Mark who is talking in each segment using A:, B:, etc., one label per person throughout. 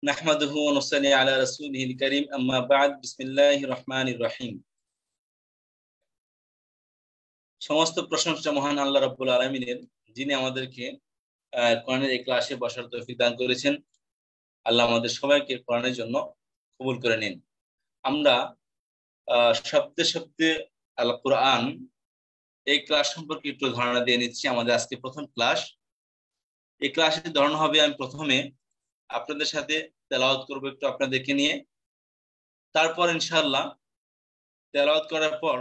A: নাহমাদুহু ওয়া নুসাল্লি আলা রাসূলিহিল কারীম আম্মা বা'দ বিসমিল্লাহির রহমানির রহিম। সমস্ত প্রশংসা মহান আল্লাহ রাব্বুল আলামিনের, যিনি আমাদেরকে কোরআনের এই ক্লাসে বসার তৌফিক দান করেছেন। আল্লাহ আমাদের সবাইকে কোরআনের জন্য কবুল করে নিন। আমরা শব্দে শব্দে আল কোরআন এই ক্লাস সম্পর্কে একটু ধারণা দিয়ে নিচ্ছি। আমাদের আজকে প্রথম ক্লাস। এই ক্লাসের ধরন হবে, আমি প্রথমে আপনাদের সাথে তেলাওয়াত করব একটু আপনাদেরকে নিয়ে, তারপর ইনশাআল্লাহ তেলাওয়াত করার পর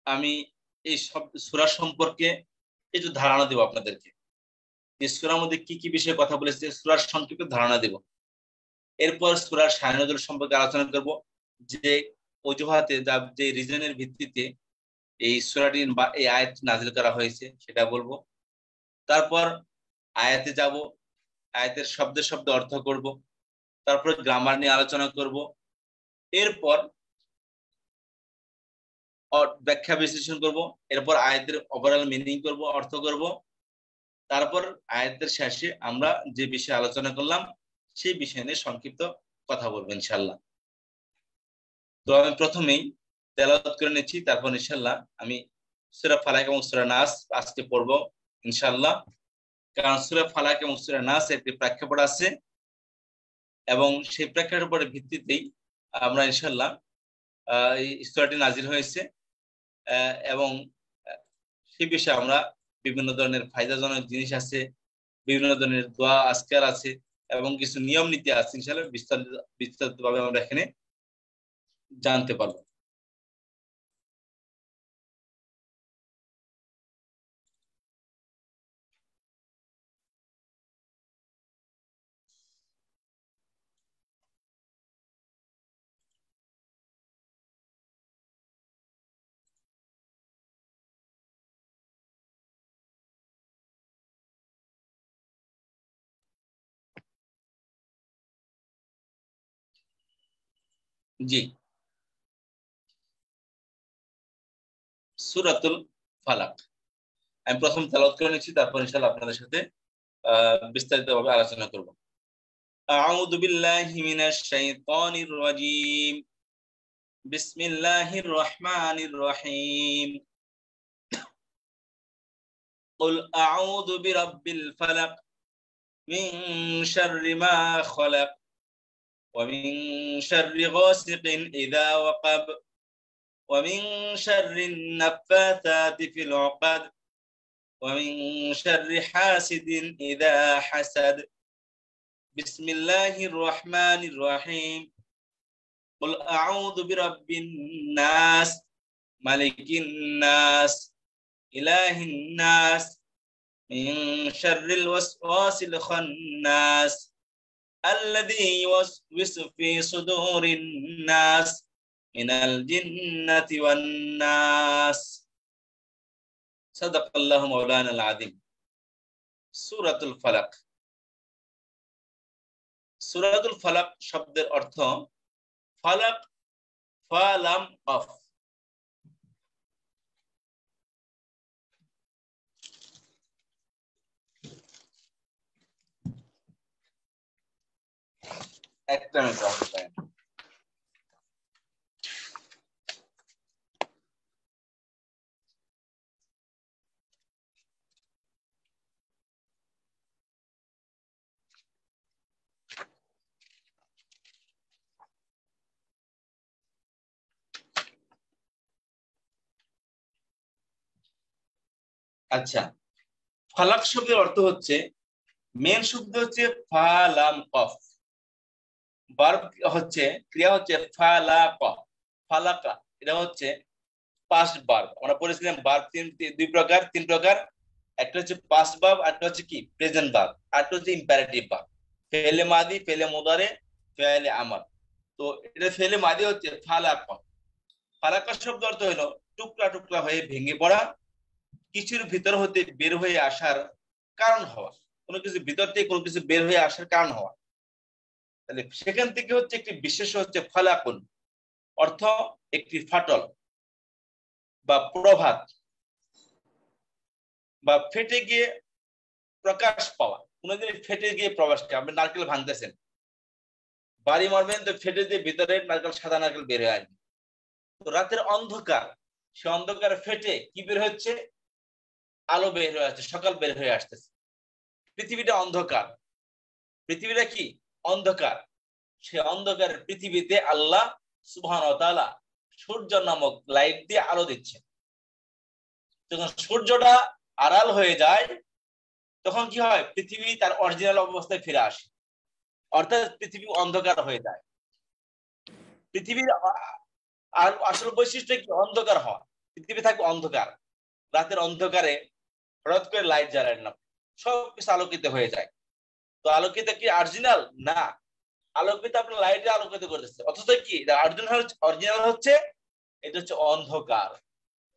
A: আমি এই সব সূরা সম্পর্কে একটু ধারণা দেব আপনাদেরকে। এই সূরার মধ্যে কি কি বিষয়ে কথা বলেছে সূরার সংক্ষিপ্ত ধারণা দেব। এরপর সূরার শান নজুল সম্পর্কে আলোচনা করব, যে অজুহাতে যে রিজনের ভিত্তিতে এই সূরাটি বা এই আয়াত নাযিল করা হয়েছে সেটা বলবো। তারপর আয়াতে যাব, আয়াতের শব্দে শব্দে অর্থ করব, তারপর গ্রামার নিয়ে আলোচনা করব। এরপর ব্যাখ্যা বিশ্লেষণ করব, এরপর আয়াতের ওভারঅল মিনিং করব, অর্থ করব। তারপর আয়াতের শেষে আমরা যে বিষয়ে আলোচনা করলাম সেই বিষয় নিয়ে সংক্ষিপ্ত কথা বলবো ইনশাআল্লাহ। তো আমি প্রথমেই তেলাওয়াত করে নিচ্ছি, তারপর ইনশাআল্লাহ আমি সূরা ফালাক এবং সূরা নাস আজকে পড়বো ইনশাআল্লাহ। কারণ সূরা ফালাক এবং সূরা নাস একটি প্রেক্ষাপট আছে এবং সেই প্রেক্ষাপটের ভিত্তিতেই আমরা ইনশাআল্লাহ এই সূরাটি নাজিল হয়েছে এবং সেই বিষয়ে আমরা বিভিন্ন ধরনের ফায়দাজনক জিনিস আছে, বিভিন্ন ধরনের দোয়া আজকার আছে এবং কিছু নিয়ম নীতি আছে। ইনশাআল্লাহ বিস্তারিতভাবে আমরা এখানে জানতে পারবো। জি, সূরাতুল ফালাক আমি প্রথম তেলাওয়াত করে নিচ্ছি, তারপর ইনশাআল্লাহ আপনাদের সাথে বিস্তারিতভাবে আলোচনা করব। আউযু বিল্লাহি মিনাশ শাইতানির রাজীম। বিসমিল্লাহির রহমানির রহিম। কুল আউযু বিরাব্বিল ফালাক মিন শাররি মা খালাক ওয়া মিন শাররি গাসিকিন ইযা ওয়াকাব ওয়া মিন শাররিন নাফাসাতি ফিল উকাদ ওয়া মিন শাররি হাসিদিন ইযা হাসাদ। বিসমিল্লাহির রহমানির রহিম। কুল আউযু বিরাব্বিন নাস মালিকিন নাস ইলাহিন নাস মিন শাররিল ওয়াসওয়াসিল খান্নাস আল্লাযী ইউওয়াসওয়িসু ফি সুদুরিন নাস মিনাল জিন্নাতি ওয়ান নাস। সাদাকাল্লাহু মাওলানাল আযীম। সূরাতুল ফালাক। সূরাতুল ফালাক শব্দের অর্থ ফালাক, ফা লাম কফ। একটা মিনিট অপেক্ষা। আচ্ছা, ফালাক শব্দের অর্থ হচ্ছে, মেন শব্দ হচ্ছে ফা লাম কফ, ভার্ব হচ্ছে, ক্রিয়া হচ্ছে ফালাক, ফালাকা। এটা হচ্ছে পাস্ট ভার্ব। আমরা পড়েছিলাম ভার্ব দুই প্রকার, তিন প্রকার। একটা হচ্ছে পাস্ট ভার্ব, একটা হচ্ছে কি প্রেজেন্ট ভার্ব, আর একটা হচ্ছে ইম্পারেটিভ ভার্ব। ফেলে মাদি, ফেলে মুদারে, ফেলে আমল। তো এটা ফেলে মাদি হচ্ছে ফালাকা। ফালাকা শব্দ অর্থ হলো টুকরা টুকরা হয়ে ভেঙে পড়া, কিছুর ভিতর হতে বের হয়ে আসার কারণ হওয়া, কোনো কিছু ভিতর থেকে কোনো কিছু বের হয়ে আসার কারণ হওয়া। তাহলে সেখান থেকে হচ্ছে একটি বিশেষ হচ্ছে ফালাকুন, অর্থ একটি ফাটল বা প্রভাত বা ফেটে গিয়ে প্রকাশ পাওয়া। কোনো জিনিস ফেটে গিয়ে প্রকাশ পাওয়া। আপনি নারকেল ভাঙতেছেন, বাড়ি মারবেন তো ফেটে দিয়ে ভিতরে নারকেল, সাদা নারকেল বের হয়ে আসবে। তো রাতের অন্ধকার, সে অন্ধকারে ফেটে কি বের হচ্ছে? আলো বের হয়ে আসছে, সকাল বের হয়ে আসতেছে। পৃথিবীটা অন্ধকার, পৃথিবীটা কি অন্ধকার। সে অন্ধকার পৃথিবীতে আল্লাহ সুবহানাহু ওয়া তাআলা সূর্য নামক লাইট দিয়ে আলো দিচ্ছে। যখন সূর্যটা আড়াল হয়ে যায় তখন কি হয়? পৃথিবী তার অরিজিনাল অবস্থায় ফিরে আসে, অর্থাৎ পৃথিবী অন্ধকার হয়ে যায়। পৃথিবীর আর আসল বৈশিষ্ট্য কি? অন্ধকার হওয়া। পৃথিবী থাকবে অন্ধকার, রাতের অন্ধকারে হঠাৎ করে লাইট জ্বালায় না, সবকিছু আলোকিত হয়ে যায়। তো আলোকিত কি অরিজিনাল? না, আলোকিত আপনার লাইটে আলোকিত করতেছে, অথচ কি অরিজিনাল হচ্ছে এটা হচ্ছে অন্ধকার।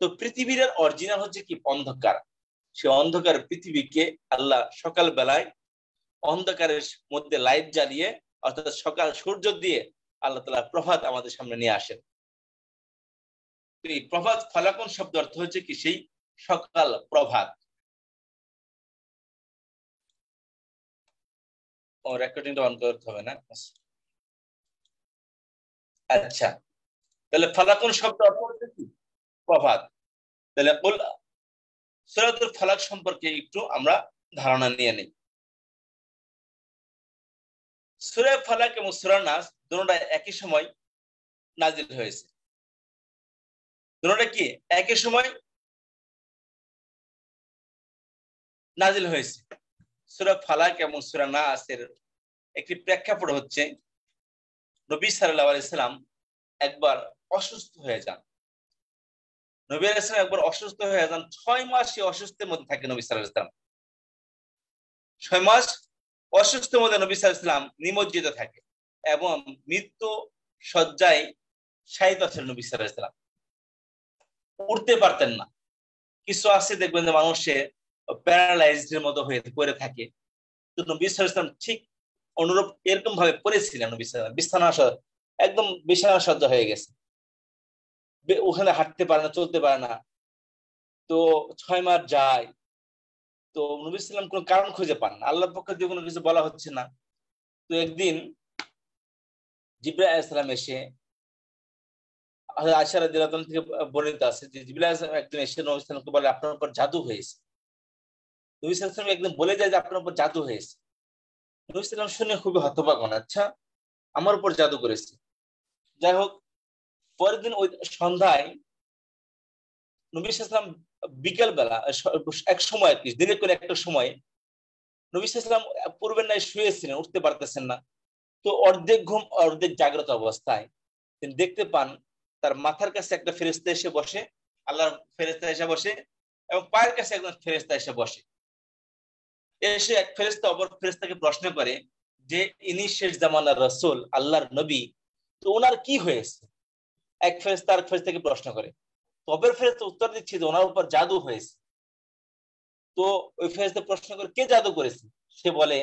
A: তো পৃথিবীর অরিজিনাল হচ্ছে কি? অন্ধকার। সে অন্ধকার পৃথিবীকে আল্লাহ সকাল বেলায় অন্ধকারের মধ্যে লাইট জ্বালিয়ে, অর্থাৎ সকাল সূর্য দিয়ে আল্লাহ তাআলা প্রভাত আমাদের সামনে নিয়ে আসেন। তো এই প্রভাত, ফালাকুন শব্দ অর্থ হচ্ছে কি? সেই সকাল, প্রভাত। ও রেকর্ডিংটা অন করতে হবে না? আচ্ছা, তাহলে ফালাকুন শব্দ অর্থ হচ্ছে কি? প্রভাত। তাহলে সূরাতুল ফালাক সম্পর্কে একটু আমরা ধারণা নিয়ে নিই। সূরা ফালাক এবং সূরা নাস দুটোটা একই সময় নাজিল হয়েছে। দুটোটা কি একই সময় নাজিল হয়েছে। সূরা ফালাক এবং সূরা নাসের একটি প্রেক্ষাপট হচ্ছে, নবী সাল্লাল্লাহু আলাইহি সাল্লাম একবার অসুস্থ হয়ে যান। নবী আলাইহিস সালাম একবার অসুস্থ হয়ে যান, 6 মাস সে অসুস্থের মধ্যে থাকে নবী সাল্লাল্লাহু আলাইহি সাল্লাম। 6 মাস অসুস্থের মধ্যে নবী সাল্লাল্লাহু আলাইহি সাল্লাম নিমজ্জিত থাকে এবং মৃত্যু শয্যায় শায়িত ছিলেন নবী সাল্লাল্লাহু আলাইহি সাল্লাম। উঠতে পারতেন না। কিছু আছে দেখবেন যে মানুষের প্যারালাইজড এর মতো হয়ে পড়ে থাকে। তো নবী সাল্লাল্লাহু আলাইহি সাল্লাম ঠিক অনুরূপ এরকম ভাবে পড়েছিলেন। নবী সাল্লাল্লাহু আলাইহি সাল্লাম একদম বিছানা সজ্জা হয়ে গেছে, ওখানে হাঁটতে পারে না, চলতে পারে না। তো 6 মাস যায়, তো নবী সাল্লাম কোনো কারণ খুঁজে পান না, আল্লাহর পক্ষ থেকে কোনো কিছু বলা হচ্ছে না। তো একদিন জিবরাইল আলাইহিস সালাম এসে, আয়েশা রাদিয়াল্লাহু আনহা থেকে বর্ণিত আছে যে জিবরাইল আলাইহিস সালাম একদিন এসে নবী সাল্লামকে বলে, আপনার উপর জাদু হয়েছে। নবী সাল্লাল্লাহু আলাইহি ওয়াসাল্লাম একদিন বলে যায় যে আপনার উপর জাদু হয়েছে। নবী সাল্লাল্লাহু আলাইহি ওয়াসাল্লাম শুনে খুবই হতবাক হন, আচ্ছা আমার উপর জাদু করেছে। যাই হোক, পরের দিন ওই সন্ধ্যায় নবী সাল্লাল্লাহু আলাইহি ওয়াসাল্লাম বিকেল বেলা এক সময় আর কি, দিনের কোন একটা সময় নবী সাল্লাল্লাহু আলাইহি ওয়াসাল্লাম পূর্বের ন্যায় শুয়েছিলেন, উঠতে পারতেছেন না। তো অর্ধেক ঘুম অর্ধেক জাগ্রত অবস্থায় তিনি দেখতে পান তার মাথার কাছে একটা ফেরেশতা এসে বসে, আল্লাহর ফেরেশতা এসে বসে, এবং পায়ের কাছে একজন ফেরেশতা এসে বসে। এসে এক ফেরেশতা অপর ফেরেশতাকে প্রশ্ন করে যে ইনি শেষ জামানার রাসূল, আল্লাহর নবী, তো ওনার কি হয়েছে? এক ফেরেশতা আরেক ফেরেশতাকে প্রশ্ন করে। তো অপর ফেরেশতা উত্তর দিচ্ছে যে ওনার উপর জাদু হয়েছে। তো ওই ফেরেশতা প্রশ্ন করে কে জাদু করেছে? সে বলে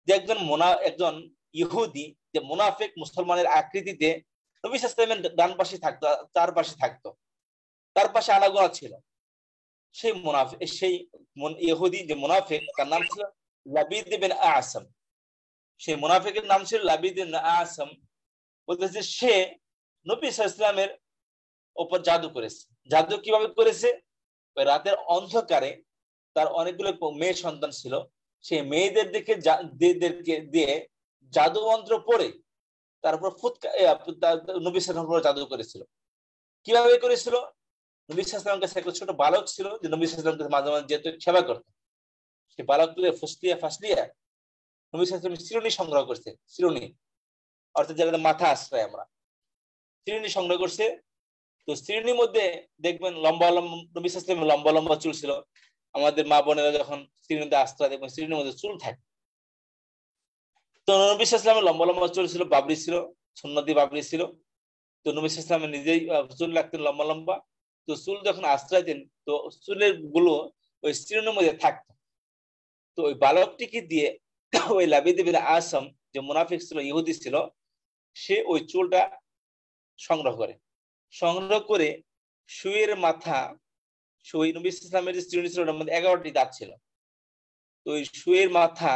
A: যে একজন ইহুদি, যে মুনাফিক মুসলমানের আকৃতিতে নবী সাল্লাল্লাহু আলাইহি ওয়াসাল্লামের ডান পাশে থাকতো, চার পাশে থাকতো, তার পাশে আনাগোনা ছিল। সেই ইহুদি যে মুনাফিক, তার নাম ছিল লাবিদ বিন আ'সাম। সেই মুনাফিকের নাম ছিল লাবিদ বিন আ'সাম। বলতেছে সে নবী সাল্লাল্লাহু আলাইহি ওয়াসাল্লামের উপর জাদু করেছে। জাদু কিভাবে করেছে? রাতের অন্ধকারে তার অনেকগুলো মেয়ে সন্তান ছিল, সেই মেয়েদের দিয়ে জাদু মন্ত্র পড়ে তারপর নবী সাল্লাল্লাহু আলাইহি ওয়াসাল্লাম জাদু করেছিল। কিভাবে করেছিল? নবী সাল্লাল্লাহু আলাইহি ওয়াসাল্লামের কাছে একটা ছোট বালক ছিল, যে নবী সাল্লাল্লাহু আলাইহি ওয়াসাল্লাম মাঝে মাঝে যেহেতু সেবা করত, সেই বালককে ফুসলিয়া নবী সাল্লাল্লাহু আলাইহি ওয়াসাল্লাম চিরুনি সংগ্রহ করছে। চিরুনি অর্থাৎ যেটা মাথা আশ্রয়, আমরা চিরুনি সংগ্রহ করছে। তো চিরুনির মধ্যে দেখবেন লম্বা লম্বা, নবী সাল্লাল্লাহু আলাইহি ওয়াসাল্লামের লম্বা লম্বা চুল ছিল। আমাদের মা বোনেরা যখন চিরুনিতে আশ্রয় দেখবেন চিরুনির মধ্যে চুল থাকে। তো নবী সাল্লাল্লাহু আলাইহি ওয়াসাল্লামের লম্বা লম্বা চুল ছিল, বাবরি ছিল, সুন্নতি বাবরি ছিল। তো নবী সাল্লাল্লাহু আলাইহি ওয়াসাল্লাম নিজেই চুল রাখতেন লম্বা লম্বা। তো চুল যখন আশ্রয় দেন, তো চুলের গুলো ওই চিরুনির মধ্যে থাকতো। তো ওই বালকটিকে দিয়ে ওই লাবিদ বিন আ'সাম, যে মুনাফিক ছিল, ইহুদি ছিল, সে ওই চুলটা সংগ্রহ করে শুয়ের মাথা, শুয়ে নবী সাল্লাল্লাহু আলাইহি ওয়াসাল্লামের যে চিরুনি ছিল ওটার মধ্যে 11টি দাঁত ছিল। তো ওই শুয়ের মাথা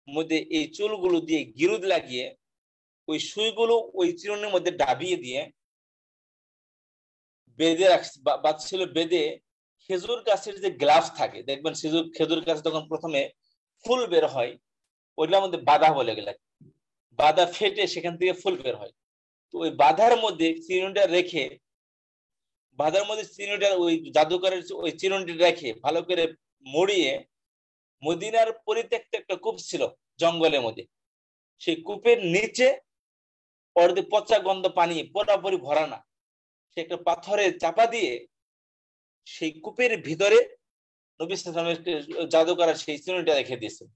A: মধ্যে এই চুলগুলো দিয়ে গিরুদ লাগিয়ে ওই সুইগুলো ওই চিরুনির মধ্যে ডাবিয়ে দিয়ে বেঁধে বাঁধছিল, বেঁধে খেজুর গাছের যে গ্লাভস থাকে দেখবেন, খেজুর গাছ তখন প্রথমে ফুল বের হয়, ওইটার মধ্যে বাধা বলে গেলে, বাধা ফেটে সেখান থেকে ফুল বের হয়। তো ওই বাধার মধ্যে চিরুনিটা রেখে, বাধার মধ্যে চিরুনিটা ওই জাদুকরের ওই চিরুনিটা রেখে ভালো করে মুড়িয়ে, মদিনার পরিত্যক্ত একটা কূপ ছিল জঙ্গলের মধ্যে, সেই কূপের নিচে অর্ধে পচা গন্ধ পানি পুরোপুরি ভরা না, সে একটা পাথরে চাপা দিয়ে সেই কূপের ভিতরে নবী সাল্লাল্লাহু আলাইহি ওয়াসাল্লাম জাদুকরের সেই চিরুনিটা রেখে দিয়েছেন।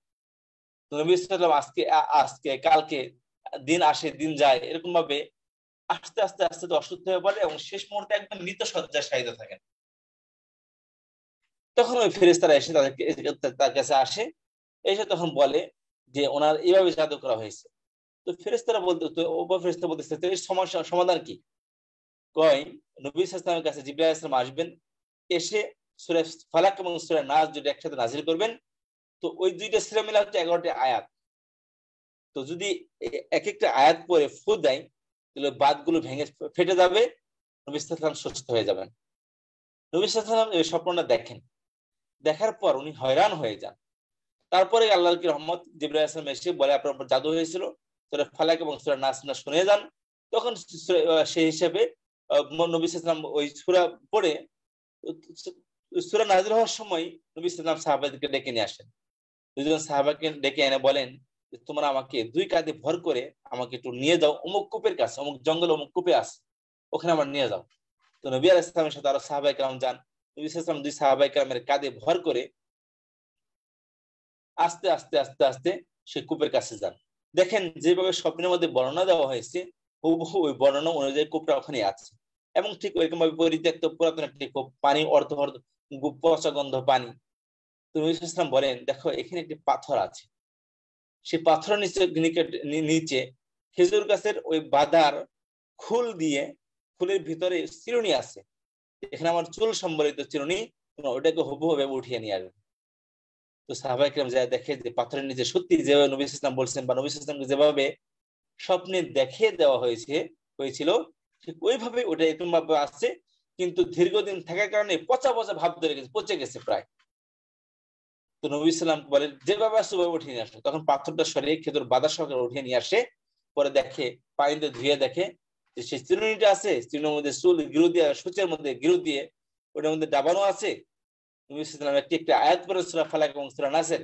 A: নবী সাল্লাল্লাহু আলাইহি ওয়াসাল্লাম আজকে কালকে দিন আসে দিন যায়, এরকম ভাবে আস্তে আস্তে আস্তে অসুস্থ হয়ে পড়ে এবং শেষ মুহূর্তে একদম মৃত শয্যায় শায়িত থাকেন। তখন ওই ফেরেশতারা এসে তার কাছে আসে, এসে তখন বলে যে ওনার এইভাবে জাদু করা হয়েছে। তো ফেরেশতারা বলতে, তো ফেরেশতা বলতেছে তো এর সমস্যা সমাধান কি? কয় নবী সাল্লাল্লাহু আলাইহি ওয়াসাল্লামের কাছে জিবরাইল আলাইহিস সালাম আসবেন, এসে সূরা ফালাক এবং সূরা নাস দুটো একসাথে নাযিল করবেন। তো ওই দুইটা সূরা মিলে হচ্ছে 11টি আয়াত। তো যদি এক একটা আয়াত পড়ে ফু দেয় তাহলে বাতগুলো ভেঙে ফেটে যাবে, নবী সাল্লাল্লাহু আলাইহি ওয়াসাল্লাম সুস্থ হয়ে যাবেন। নবী সাল্লাল্লাহু আলাইহি ওয়াসাল্লাম এই স্বপ্নটা দেখেন, দেখার পর উনি হয়রান হয়ে যান। তারপরে আল্লাহর কি রহমত, জিবরাইল আলাইহিস সালাম এসে বলে আপনার উপর জাদু হয়েছিল, সূরা ফালাক এবং সূরা নাস না শুনে যান। তখন সেই হিসেবে নবী সাল্লাল্লাহু আলাইহি ওয়াসাল্লাম ওই সূরা পড়ে, সূরা নাযিল হওয়ার সময় নবী সাল্লাল্লাহু আলাইহি ওয়াসাল্লাম সাহাবাদেরকে ডেকে নিয়ে আসেন। দুজন সাহাবাকে ডেকে এনে বলেন তোমরা আমাকে 2 কাঁধে ভর করে আমাকে একটু নিয়ে যাও অমুক কূপের কাছে, অমুক জঙ্গল অমুক কূপে আছে, ওখানে আমার নিয়ে যাও। তো নবী আলাইহিস সালামের সাথে আরো সাহাবায়ে কেরাম যান। নবী সাল্লাল্লাহু আলাইহি ওয়াসাল্লাম 2 সাহাবায়ে কেরামের কাঁধে ভর করে আস্তে আস্তে আস্তে আস্তে সেই কূপের কাছে যান। দেখেন যেভাবে স্বপ্নের মধ্যে বর্ণনা দেওয়া হয়েছে হুবহু ওই বর্ণনা অনুযায়ী কূপটা ওখানে আছে, এবং ঠিক ওইরকম ভাবে পরিত্যক্ত পুরাতন একটি কূপ, পানি অর্ধ অর্ধ পচা গন্ধ পানি। তো নবী সাল্লাল্লাহু আলাইহি ওয়াসাল্লাম বলেন দেখো এখানে একটি পাথর আছে, সেই পাথরের নিচে খেজুর গাছের ওই বাঁধার খুল দিয়ে, খুলের ভিতরে চিরুনি আছে, এখানে আমার চুল সম্বলিত চিরুনি, ওটাকে হুবহু উঠিয়ে নিয়ে আসবে। তো সাহাবায়ে কেরাম যায় দেখে যে পাথরের নিচে সত্যি যেভাবে নবী সাল্লাল্লাহু আলাইহি ওয়াসাল্লাম বলছেন বা নবী সাল্লাল্লাহু আলাইহি ওয়াসাল্লামকে যেভাবে স্বপ্নে দেখে দেওয়া হয়েছিল ঠিক ওইভাবে ওটা এরকম ভাবে আছে, কিন্তু দীর্ঘদিন থাকার কারণে পচা পচা ভাব ধরে গেছে, পচে গেছে প্রায়। তো নবী সাল্লাম বলেন যেভাবে আসে ওইভাবে উঠিয়ে নিয়ে আসে। তখন পাথরটা সরিয়ে খেজুর বাঁধা সহকারে উঠিয়ে নিয়ে আসে, পরে দেখে পানিতে ধুয়ে দেখে যে সেই চিরুনিটা আছে, চিরুনির মধ্যে চুল গিরু দিয়ে, সূচের মধ্যে গিরু দিয়ে ওটার মধ্যে ডাবানো আছে। নবী সাল্লাম একটি আয়াত পড়ে সূরা ফালাক এবং সূরা নাসের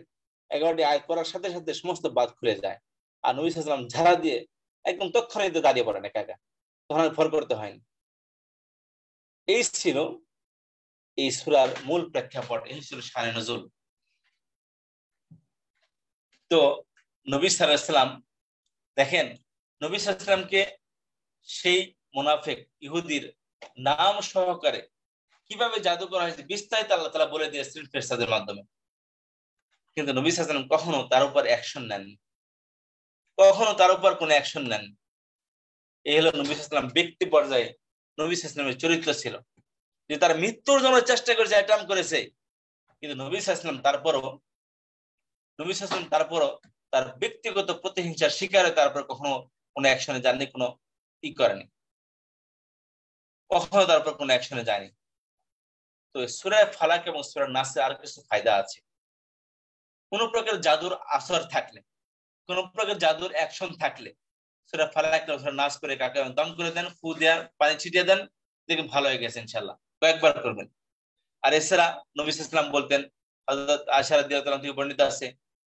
A: 11টি আয়াত পড়ার সাথে সাথে সমস্ত বাঁধ খুলে যায়, আর নবী সাল্লাম ঝাড়া দিয়ে একদম তৎক্ষণাৎ দাঁড়িয়ে পড়েন একা একা, তখন আর ভর করতে হয়নি। এই ছিল এই সূরার মূল প্রেক্ষাপট, এই ছিল শানে নজুল। তো নবী সাল্লাল্লাহু আলাইহি ওয়াসাল্লাম দেখেন, নবী সাল্লাল্লাহু আলাইহি ওয়াসাল্লামকে সেই মুনাফিক ইহুদির নাম সহকারে কিভাবে জাদু করা হয়েছে বিস্তারিত আল্লাহ তাআলা বলে দিয়েছেন ফেরেশতাদের মাধ্যমে, কিন্তু নবী সাল্লাল্লাহু আলাইহি ওয়াসাল্লাম কখনো তার উপর অ্যাকশন নেননি, কখনো তার উপর কোনো অ্যাকশন নেন। এই হলো নবী সাল্লাল্লাহু আলাইহি ওয়াসাল্লাম ব্যক্তি পর্যায়ে নবী সাল্লাল্লাহু আলাইহি ওয়াসাল্লামের চরিত্র ছিল, যে তার মৃত্যুর জন্য চেষ্টা করেছে, অ্যাটেম্প করেছে, কিন্তু নবী সাল্লাল্লাহু আলাইহি ওয়াসাল্লাম তারপরও তার ব্যক্তিগত প্রতিহিংসার শিকারে তারপর কখনো কোনো অ্যাকশনে যাননি, কোনো ই করেনি, কখনো তারপর কোনো অ্যাকশনে যায়নি। তো সূরা ফালাক এবং সূরা নাসে আর কিছু ফায়দা আছে। কোন প্রকার জাদুর আসর থাকলে, কোন প্রকার জাদুর অ্যাকশন থাকলে সূরা ফালাক এবং সূরা নাস করে কাকে দম করে দেন, ফু দেন, পানি ছিটিয়ে দেন, দেখে ভালো হয়ে গেছে ইনশাআল্লাহ, কয়েকবার করবেন। আর এছাড়া নবী সাল্লাল্লাহু আলাইহি ওয়াসাল্লাম বলতেন, হযরত আয়েশা রাদিয়াল্লাহু তাআলা থেকে বর্ণিত আছে,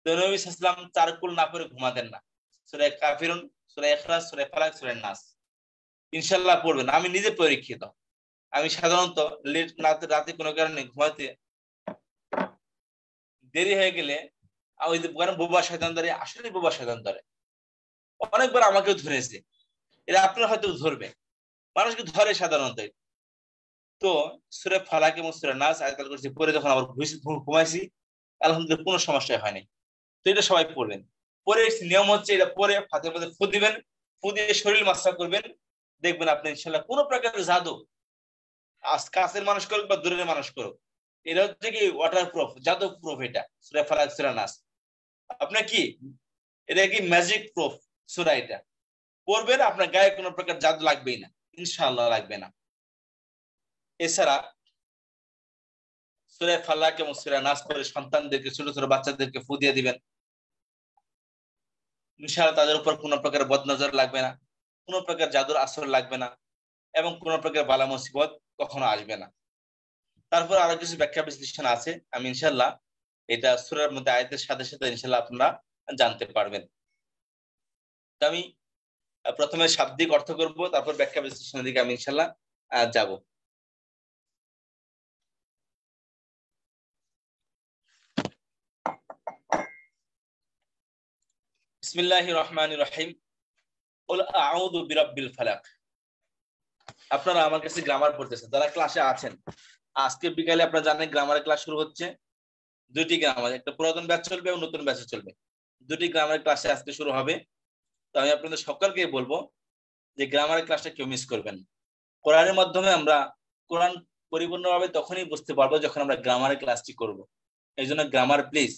A: তো নবী সাল্লাল্লাহু আলাইহি ওয়াসাল্লাম চারকুল না পড়ে ঘুমাতেন না। সূরা কাফিরুন, সূরা ইখলাস, সূরা ফালাক, সূরা নাস ইনশাআল্লাহ পড়বেন। আমি নিজে পরীক্ষিত, আমি সাধারণত লেট রাতে কোনো কারণে ঘুমাতে দেরি হয়ে গেলে ওই যে বোবা শয়তান ধরে, আসলে বোবা শয়তান ধরে, অনেকবার আমাকেও ধরেছে, এরা আপনার হয়তো ধরবে, মানুষকে ধরে সাধারণত। তো সূরা ফালাক এবং সূরা নাস আয়াতুল কুরসি পড়ে যখন আবার ঘুমাইছি, আলহামদুলিল্লাহ কোনো সমস্যা হয়নি। তো এটা সবাই পড়বেন। পরে নিয়ম হচ্ছে এটা পরে হাতের মধ্যে ফু দিবেন, ফু দিয়ে শরীর মাসাজ করবেন, দেখবেন আপনি ইনশাআল্লাহ কোনো প্রকারের জাদু, কাছের মানুষ করুক বা দূরের মানুষ করুক, এটা হচ্ছে কি ওয়াটার প্রুফ, জাদু প্রুফ। এটা সূরা ফালাক সূরা নাস আপনার কি, এটা কি ম্যাজিক প্রুফ সূরা, এটা পড়বেন, আপনার গায়ে কোনো প্রকার জাদু লাগবেই না, ইনশাআল্লাহ লাগবে না। এছাড়া সূরা ফালাক এবং সূরা নাস পড়ে সন্তানদেরকে, ছোট ছোট বাচ্চাদেরকে ফু দিয়ে দিবেন, ইনশাআল্লাহ তাদের উপর কোনো প্রকার বদনজর লাগবে না, কোনো প্রকার জাদুর আসর লাগবে না, এবং কোনো প্রকার বালা মুসিবত কখনো আসবে না। তারপর আরো কিছু ব্যাখ্যা বিশ্লেষণ আছে, আমি ইনশাআল্লাহ এটা সূরার মধ্যে আয়াতের সাথে সাথে ইনশাআল্লাহ আপনারা জানতে পারবেন। তো আমি প্রথমে শাব্দিক অর্থ করব, তারপর ব্যাখ্যা বিশ্লেষণের দিকে আমি ইনশাআল্লাহ যাব। বিসমিল্লাহির রহমানির রহিম। কুল আউযু বিরাব্বিল ফালাক। আপনারা আমার কাছে গ্রামার পড়তেছেন, যারা ক্লাসে আছেন, আজকে বিকালে আপনারা জানেন গ্রামারের ক্লাস শুরু হচ্ছে। দুইটি গ্রামার, একটা পুরাতন ব্যাচ চলবে এবং নতুন ব্যাচ চলবে। দুটি গ্রামারের ক্লাসে আজকে শুরু হবে। তো আমি আপনাদের সকলকে বলবো যে গ্রামারের ক্লাসটা কেউ মিস করবেন। কোরআনের মাধ্যমে আমরা কোরআন পরিপূর্ণভাবে তখনই বুঝতে পারবো যখন আমরা গ্রামারের ক্লাসটি করব। এই জন্য গ্রামার প্লিজ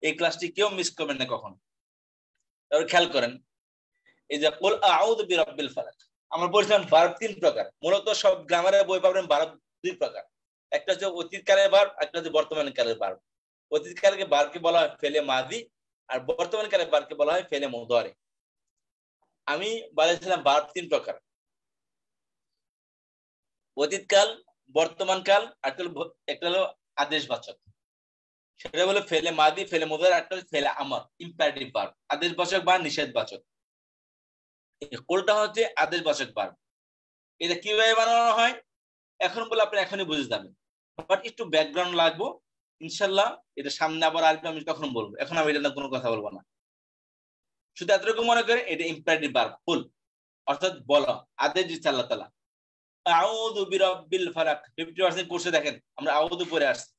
A: এই ক্লাসটি কেউ মিস করবেন না কখন। তারপর খেয়াল করেন, এই যে কুল আউযু বিরাব্বিল ফালাক, আমরা বলছিলাম ভার্ব 3 প্রকার। মূলত সব গ্রামারের বই পাবেন ভার্ব 2 প্রকার, একটা হচ্ছে অতীতকালের ভার্ব, একটা হচ্ছে বর্তমান কালের ভার্ব। অতীতকালকে ভার্বকে বলা হয় ফেলে মাদি, আর বর্তমান কালের ভার্বকে বলা হয় ফেলে মুদারি। আমি বলেছিলাম ভার্ব 3 প্রকার, অতীতকাল, বর্তমান কাল, আর একটা হলো আদেশবাচক। সেটা হলো ফেলে মাদি, ফেলে মুদারি, একটা হচ্ছে ফেলে আমর, ইম্পারেটিভ ভার্ব, আদেশবাচক বা নিষেধবাচক। কোনটা হচ্ছে আদেশবাচক ভার্ব। এটা কিভাবে বানানো হয় এখন বলে আপনি এখনই বুঝে যাবেন, বাট একটু ব্যাকগ্রাউন্ড লাগবো ইনশাল্লাহ। এটা সামনে আবার আসবে, আমি তখন বলবো, এখন আমি এটা কোনো কথা বলবো না। শুধু এতটুকু মনে করেন এটা ইম্পারেটিভ ভার্ব, ফুল, অর্থাৎ বলা, আদেশ দিচ্ছে আল্লাহ তাআলা। আউযু বিরাব্বিল ফালাক 50% কোর্সে দেখেন আমরা আউযু পড়ে আসছি।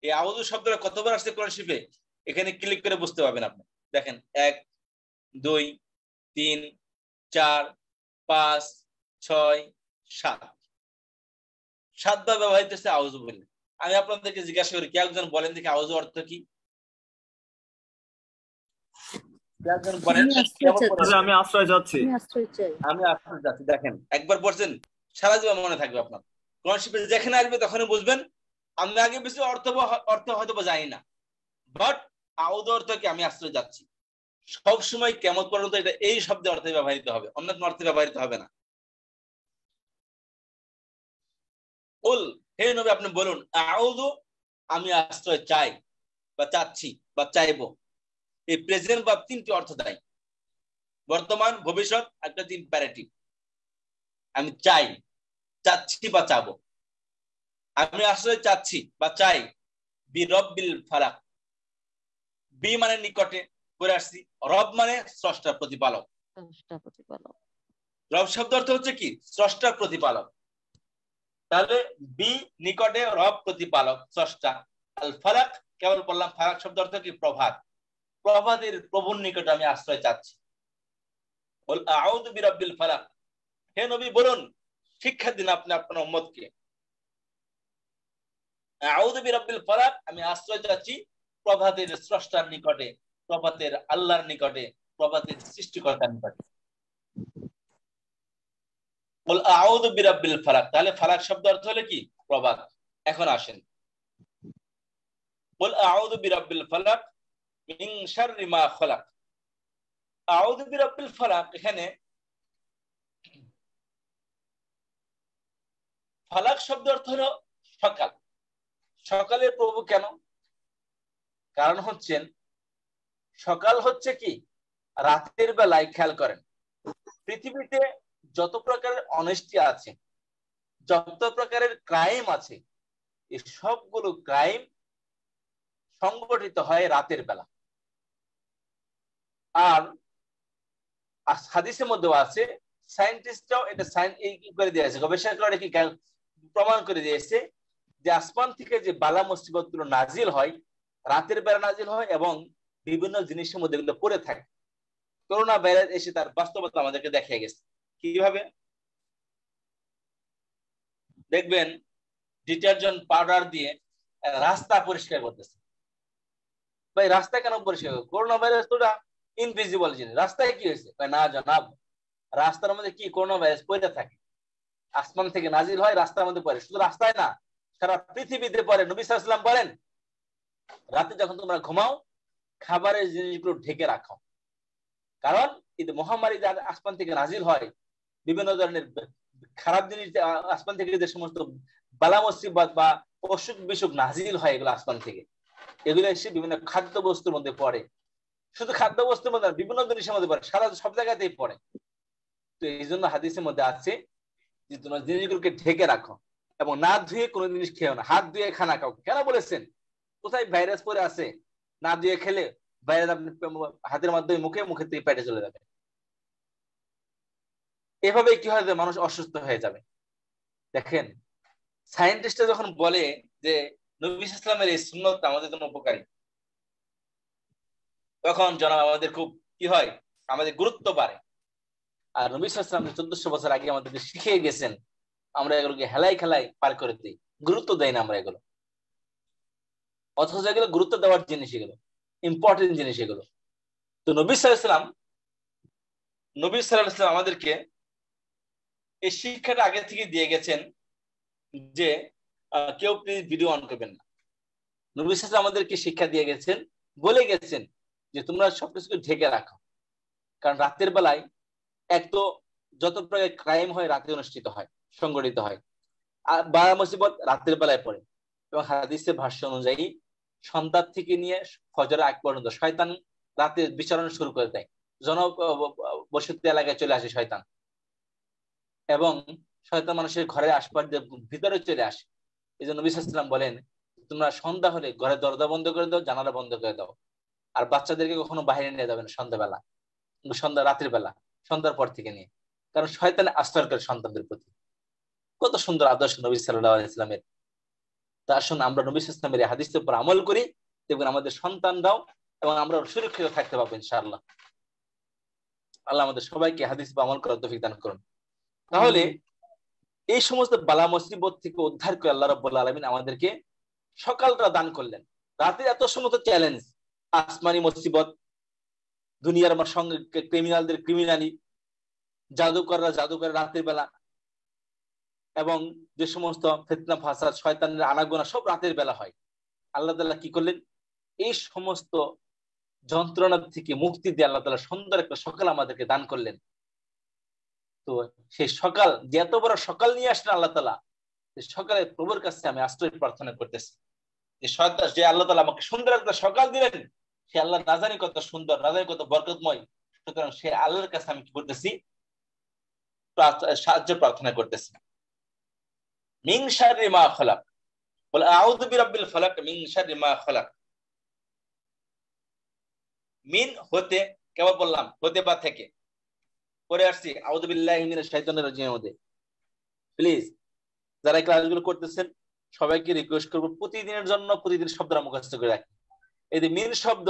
A: এই আউযু শব্দটা কতবার আসছে কোরআন শরীফে এখানে ক্লিক করে বুঝতে পারবেন আপনি। দেখেন 1 2 3 4 5 6 7, 7 বার ব্যবহৃত হচ্ছে আউযু বলে। আমি আপনাদেরকে জিজ্ঞাসা করি, কেউ একজন বলেন দেখি আউযু অর্থ কি?
B: আমি আশ্রয় চাচ্ছি।
A: আমি আশ্রয় চাচ্ছি। দেখেন একবার পড়ছেন, সারা জীবন মনে থাকবে আপনার। কোরআন শরীফে যেখানে আসবে তখনই বুঝবেন। আমি আগে বেশি অর্থ হয়তো বা জানি না, বাট আউযু অর্থ কি আমি আশ্রয় যাচ্ছি। সব সময় কিয়ামত পর্যন্ত এটা এই শব্দের অর্থে ব্যবহৃত হবে, অন্য কোনো অর্থে ব্যবহৃত হবে না। কুল, হে নবী আপনি বলুন, আউযু আমি আশ্রয় চাই বা চাচ্ছি বা চাইবো। এই প্রেজেন্ট ভার্ব 3টি অর্থ দেয়, বর্তমান, ভবিষ্যৎ, একটা ইম্পারেটিভ। আমি চাই, চাচ্ছি বা চাবো। আমি আশ্রয় চাচ্ছি বা চাই বিরব্বিল ফালাক। বি মানে নিকটে করে আসছি, রব মানে স্রষ্টা প্রতিপালক। রব শব্দ অর্থ হচ্ছে কি? স্রষ্টা প্রতিপালক। তাহলে বি নিকটে, রব প্রতিপালক, স্রষ্টা। আল ফালাক কেবল বললাম, ফালাক শব্দ অর্থ কি? প্রভাত। প্রভাতের প্রভুর নিকটে আমি আশ্রয় চাচ্ছি। বল আউযু বিরাব্বিল ফালাক, হে নবী বলুন, শিক্ষা দিন আপনি আপনার উম্মতকে। আউযু বিরাব্বিল ফালাক আমি আশ্রয় চাচ্ছি প্রভাতের স্রষ্টার নিকটে, প্রভাতের আল্লাহর নিকটে, প্রভাতের সৃষ্টিকর্তার নিকটে। বল আউযু বিরাব্বিল ফালাক, তাহলে ফালাক শব্দ অর্থ হলো কি? প্রভাত। এখন আসেন, বল আউযু বিরাব্বিল ফালাক মিন শাররি মা খালাক। আউযু বিরাব্বিল ফালাক, এখানে ফালাক শব্দ অর্থ হলো সকাল। সকালের প্রভু কেন? কারণ হচ্ছেন সকাল হচ্ছে কি রাতের বেলায়। খেয়াল করেন, পৃথিবীতে যত প্রকারের অনেস্টি আছে, যত প্রকারের ক্রাইম আছে, এই সবগুলো ক্রাইম সংগঠিত হয় রাতের বেলা। আর হাদিসের মধ্যেও আছে, সায়েন্টিস্টরাও এটা করে দিয়েছে, গবেষকরা কি প্রমাণ করে দিয়েছে যে আসমান থেকে যে বালা মুসিবত গুলো নাজিল হয় রাতের বেলা নাজিল হয়, এবং বিভিন্ন জিনিসের মধ্যে এগুলো পড়ে থাকে। করোনা ভাইরাস এসে তার বাস্তবতা আমাদেরকে দেখিয়ে গেছে। কিভাবে? দেখবেন ডিটারজেন্ট পাউডার দিয়ে রাস্তা পরিষ্কার করতেছে। ভাই রাস্তা কেন পরিষ্কার? করোনা ভাইরাস তো ইনভিজিবল জিনিস, রাস্তায় কি হয়েছে? না জনাব, রাস্তার মধ্যে কি করোনা ভাইরাস পড়ে থাকে, আসমান থেকে নাজিল হয়, রাস্তার মধ্যে পড়ে। শুধু রাস্তায় না, সারা পৃথিবীতে পড়ে। নবী সাল্লাল্লাহু আলাইহি ওয়াসাল্লাম বলেন, রাতে যখন তোমরা ঘুমাও, খাবারের জিনিসগুলো ঢেকে রাখো, কারণ এই যে মহামারী যে আসমান থেকে নাজিল হয়, বিভিন্ন ধরনের খারাপ জিনিস আসমান থেকে যে সমস্ত বালা মুসিবত বা অসুখ বিসুখ নাজিল হয়, এগুলো আসমান থেকে, এগুলো এসে বিভিন্ন খাদ্য বস্তুর মধ্যে পড়ে। শুধু খাদ্য বস্তুর মধ্যে, বিভিন্ন জিনিসের মধ্যে পড়ে, সারা সব জায়গাতেই পড়ে। তো এই জন্য হাদিসের মধ্যে আছে যে তোমরা জিনিসগুলোকে ঢেকে রাখো এবং না ধুয়ে কোনো জিনিস খেও না, হাত ধুয়ে খানা খাও। কেন বলেছেন? কোথায় ভাইরাস পড়ে আছে, না ধুয়ে খেলে ভাইরাস আপনি হাতের মাধ্যমে মুখে, মুখে থেকে পেটে চলে যাবে। এভাবে কি হয়, মানুষ অসুস্থ হয়ে যাবে। দেখেন, সায়েন্টিস্টরা যখন বলে যে নবী ইসলামের এই সুন্নত আমাদের জন্য উপকারী, তখন জনাব আমাদের খুব কি হয়, আমাদের গুরুত্ব বাড়ে। আর নবী ইসলাম 1400 বছর আগে আমাদেরকে শিখিয়ে গেছেন, আমরা এগুলোকে হেলাই খেলাই পার করে দিই, গুরুত্ব দেয় না আমরা এগুলো। অথচ এগুলো গুরুত্ব দেওয়ার জিনিস, এগুলো ইম্পর্টেন্ট জিনিস এগুলো। তো নবী সাল্লাল্লাহু আলাইহি ওয়াসাল্লাম আমাদেরকে এই শিক্ষাটা আগে থেকে দিয়ে গেছেন যে কেউ প্লিজ ভিডিও অন করবেন না। নবী সাল্লাল্লাহু আলাইহি ওয়াসাল্লাম আমাদেরকে শিক্ষা দিয়ে গেছেন, বলে গেছেন যে তোমরা সবকিছুকে ঢেকে রাখো, কারণ রাতের বেলায় এক তো যত প্রকার ক্রাইম হয় রাতে অনুষ্ঠিত হয়, সংগঠিত হয়, আর বালা মুসিবত রাতের বেলায় পড়ে। এবং হাদিসের ভাষ্য অনুযায়ী সন্ধ্যা থেকে নিয়ে ফজরের আগ পর্যন্ত শয়তান রাতে বিচরণ শুরু করে দেয়, জনবসতি এলাকায় চলে আসে শয়তান, এবং শয়তান মানুষের ঘরের আশপাশ দিয়ে ভিতরে চলে আসে। এই জন্য নবী সাল্লাল্লাহু আলাইহি ওয়াসাল্লাম বলেন, তোমরা সন্ধ্যা হলে ঘরের দরজা বন্ধ করে দাও, জানালা বন্ধ করে দাও, আর বাচ্চাদেরকে কখনো বাইরে নিয়ে যাবেন সন্ধ্যাবেলা, রাতের বেলা, সন্ধ্যার পর থেকে নিয়ে, কারণ শয়তান আশ্রয় করে সন্তানদের প্রতি। কত সুন্দর আদর্শ নবী সাল্লাল্লাহু আলাইহি ওয়াসাল্লামের। তার সঙ্গে আমরা নবী সাল্লাল্লাহু আলাইহি ওয়াসাল্লামের হাদিসের উপর আমল করি, দেখবেন আমাদের সন্তানরাও এবং আমরা সুরক্ষিত থাকতে পারবো ইনশাআল্লাহ। আল্লাহ আমাদের সবাইকে হাদিস বা আমল করার তৌফিক দান করুন। তাহলে এই সমস্ত বালা মুসিবত থেকে উদ্ধার করে আল্লাহ রাব্বুল আলামিন আমাদেরকে সকালটা দান করলেন। রাতের এত সমস্ত চ্যালেঞ্জ, আসমানি মুসিবত, দুনিয়ার সঙ্গে ক্রিমিনালদের ক্রিমিনালি, জাদুকররা জাদুকর রাতের বেলা, এবং যে সমস্ত ফিতনা ফাসাদ শয়তানের আনাগোনা সব রাতের বেলা হয়। আল্লাহ তাআলা কি করলেন, এই সমস্ত যন্ত্রণা থেকে মুক্তি দিয়ে আল্লাহ তাআলা সুন্দর একটা সকাল আমাদেরকে দান করলেন। তো সেই সকাল, যে এত বড় সকাল নিয়ে আসলেন আল্লাহ তাআলা, সকালে প্রভুর কাছে আমি আশ্রয় প্রার্থনা করতেছি যে আল্লাহ তাআলা আমাকে সুন্দর একটা সকাল দিলেন, সে আল্লাহ না জানি কত সুন্দর, না জানি কত বরকতময়। সুতরাং সে আল্লাহর কাছে আমি কি করতেছি, সাহায্য প্রার্থনা করতেছি। মিন শাররি মা খালাক, বল আউযু বিরাব্বিল ফালাক মিন শাররি মা খালাক। মিন হতে, কেবল বললাম হতে বা থেকে, পরে আসছি আউযু বিল্লাহি মিনাশ শাইতানির রাজিমের মধ্যে। প্লিজ যারা ক্লাসগুলো করতেছেন সবাইকে রিকোয়েস্ট করবো, প্রতিদিনের জন্য প্রতিদিন শব্দটা মুখস্থ করে রাখি। এই যে মিন শব্দ,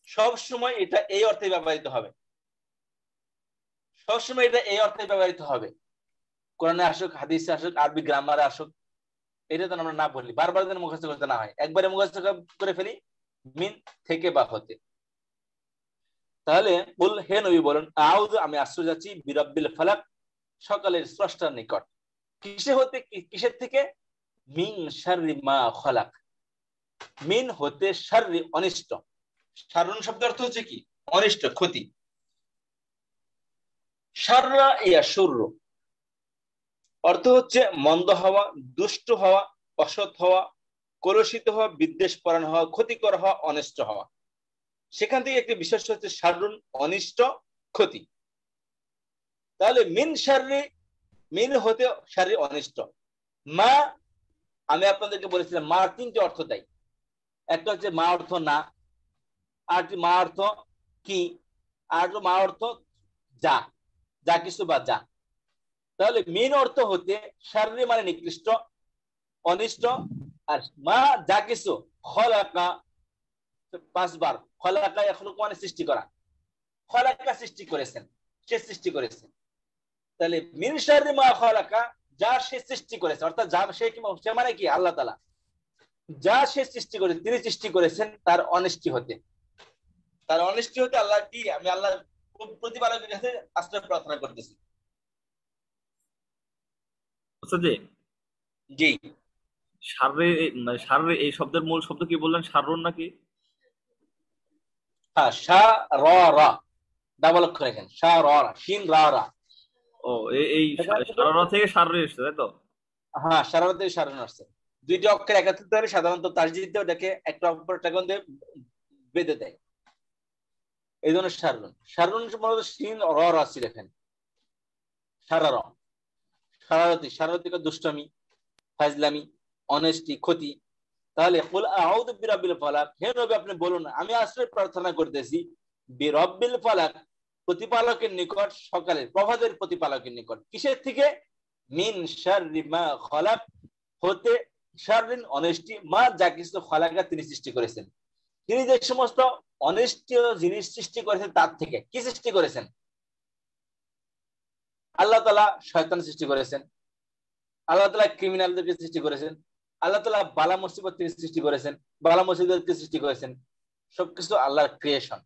A: সব সময় এটা এই অর্থে ব্যবহৃত হবে, সবসময় এটা এই অর্থে ব্যবহৃত হবে। কোরআনে আসুক, হাদিসে আসুক, আরবি গ্রামারে আসুক, এটা তো আমরা না বলি, বারবার যেন মুখস্থ করতে না হয়, একবারে মুখস্থ করে ফেলি মিন থেকে বা হতে। তাহলে বল, হে নবী বলুন, আউযু আমি আশ্রয় যাচ্ছি বিরাব্বিল ফালাক, সকালের স্রষ্টার নিকট। কিসে হতে, কিসের থেকে? মিন শাররি মা খালাক, মিন হতে, শাররি অনিষ্ট। শাররুন শব্দের অর্থ হচ্ছে কি? অনিষ্ট, ক্ষতি। শাররা ইয়াশুররু অর্থ হচ্ছে মন্দ হওয়া, দুষ্ট হওয়া, অসৎ হওয়া, কলুষিত হওয়া, বিদ্বেষ পরায়ণ হওয়া, ক্ষতিকর হওয়া, অনিষ্ট হওয়া। সেখান থেকে একটি বিশেষ হচ্ছে শাররুন, অনিষ্ট, ক্ষতি। তাহলে মিন শাররি, মিন হতে শাররি অনিষ্ট। মা, আমি আপনাদেরকে বলেছিলাম মা তিনটি অর্থ দেয়। একটা হচ্ছে মা অর্থ না, আর মা অর্থ কি, আর মা অর্থ যা, যা কিছু বা যা। তাহলে মিন অর্থ হতে শাররি মানে নিকৃষ্ট, অনিষ্ট, আর মা যা কিছু, খলাকা 5 বার, খলাকা ইয়াখলুক মানে সৃষ্টি করা, খলাকা সৃষ্টি করেছেন, সে সৃষ্টি করেছেন। তাহলে মিন শাররি মা খলাকা, যা সে সৃষ্টি করেছে, অর্থাৎ যা সে মানে কি আল্লাহ তাআলা, যা সে সৃষ্টি করেছে, তিনি সৃষ্টি করেছেন তার অনিষ্টি হতে। তার অনিষ্টি হতে আল্লাহ কি, আমি আল্লাহ প্রতিপালকের কাছে আশ্রয় প্রার্থনা করতেছি।
B: আচ্ছা যে
A: জি
B: সারে এই শব্দের মূল শব্দ কি বললেন, সারুন নাকি?
A: হ্যাঁ, সা র রা, ডাবল অক্ষর এখানে, সা র রা, শিন রা রা।
B: ও এই
A: সেখান থেকে
B: সারারা থেকে সারে এসছে, তাই তো?
A: হ্যাঁ, সারাতে সারানো আসছে। দুইটা অক্ষর একত্রিত হলে সাধারণত তাসদিদ দিয়ে ওটাকে একটা অক্ষরটাকে দিয়ে বেঁধে দেয়, এই জন্য সারুন। সারুন মূলত শিন র রা ছিল এখানে, সারা র। সারারতি, সারারতি দুষ্টমি, ফাজলামি, অনেস্টি, ক্ষতি। তাহলে কুল আউযু বিরাব্বিল ফালাক, হে নবী আপনি বলুন আমি আশ্রয় প্রার্থনা করতেছি বিরাব্বিল ফালাক, প্রতিপালকের নিকট, সকালের প্রভাতের প্রতিপালকের নিকট। কিসের থেকে? মিন শাররি মা খালাক, হতে, শাররিন অনেস্টি, মা যা কিছু খালাকা তিনি সৃষ্টি করেছেন। তিনি যে সমস্ত অনিষ্টীয় জিনিস সৃষ্টি করেছেন তার থেকে। কি সৃষ্টি করেছেন? আল্লাহ তাআলা শয়তান সৃষ্টি করেছেন, আল্লাহ তাআলা ক্রিমিনালদেরকে সৃষ্টি করেছেন, আল্লাহ তাআলা বালা মুসিবত থেকে সৃষ্টি করেছেন, বালা মুসিবতকে সৃষ্টি করেছেন। সবকিছু আল্লাহর ক্রিয়েশন,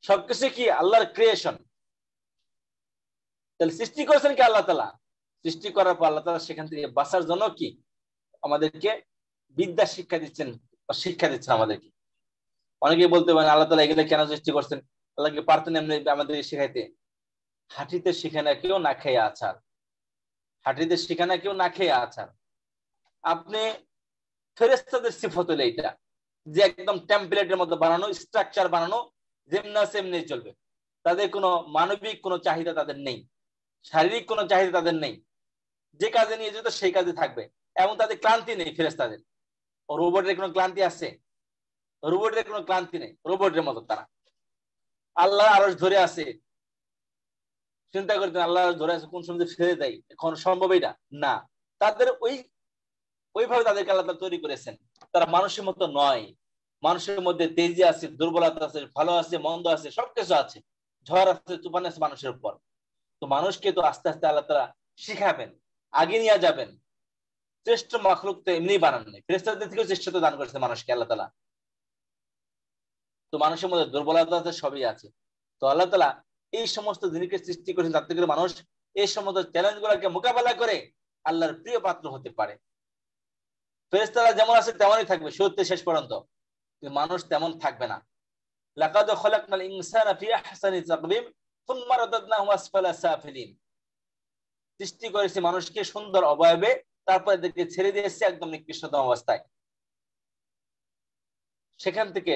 A: সবকিছু কি আল্লাহর ক্রিয়েশন। তাহলে সৃষ্টি করেছেন কি আল্লাহ তাআলা। সৃষ্টি করার পর আল্লাহ তাআলা সেখান থেকে বাঁচার জন্য কি আমাদেরকে বিদ্যা শিক্ষা দিচ্ছেন, শিক্ষা দিচ্ছেন আমাদেরকে। অনেকেই বলতে পারেন আল্লাহ তাআলা এগুলো কেন সৃষ্টি করছেন, আল্লাহকে পারতেন এমনি আমাদের শিখাইতে। হাঁটিতে শিখে না কেউ না খেয়ে আছার, হাঁটিতে শিখে না কেউ না খেয়ে আছার। আপনি ফেরেশতাদের সিফত হলো এটা, যে একদম টেমপ্লেটের মতো বানানো, স্ট্রাকচার বানানো, যেমনি আছে এমনি চলবে। তাদের কোনো মানবিক কোনো চাহিদা তাদের নেই, শারীরিক কোনো চাহিদা তাদের নেই। যে কাজে নিয়ে যেত সেই কাজে থাকবে, এবং তাদের ক্লান্তি নেই। ফেরেশতাদের, রোবটের কোনো ক্লান্তি আছে? রোবটের কোনো ক্লান্তি নেই, রোবটের মতো তারা। আল্লাহ আরশ ধরে আছে, চিন্তা করতেন আল্লাহ ধরে আছে, কোন সময় ফেলে দেয়, এখন সম্ভব এটা না। তাদের ওইভাবে তাদেরকে আল্লাহ তাআলা তৈরি করেছেন। তারা মানুষের মতো নয়, মানুষের মধ্যে তেজি আছে, দুর্বলতা আছে, ভালো আছে, মন্দ আছে, সবকিছু আছে, ঝড় আছে, তুফান আছে মানুষের উপর। তো মানুষকে তো আস্তে আস্তে আল্লাহ তাআলা শিখাবেন, আগে নিয়ে যাবেন। শ্রেষ্ঠ মাখলুক তো এমনি বানান নাই, ফেরেশতাদের থেকেও শ্রেষ্ঠত্ব দান করেছে মানুষকে আল্লাহ তাআলা। তো মানুষের মধ্যে দুর্বলতা আছে, সবই আছে। তো আল্লাহ তাআলা এই সমস্ত জিনিসকে সৃষ্টি করেছেন যাতে করে মানুষ এই সমস্ত চ্যালেঞ্জ গুলাকে মোকাবেলা করে আল্লাহর প্রিয় পাত্র হতে পারে। ফেরেশতারা যেমন আছে তেমনই থাকবে শুরু থেকে শেষ পর্যন্ত, কিন্তু মানুষ তেমন থাকবে না। লাকাদ খলাকনাল ইনসানা ফি আহসানি তাকওয়িম সুম্মা রাদাদনাহু আসফালা সাফিলিন। সৃষ্টি করেছি মানুষকে সুন্দর অবয়বে, তারপর এদেরকে ছেড়ে দিয়েছি একদম নিকৃষ্টতম অবস্থায়। সেখান থেকে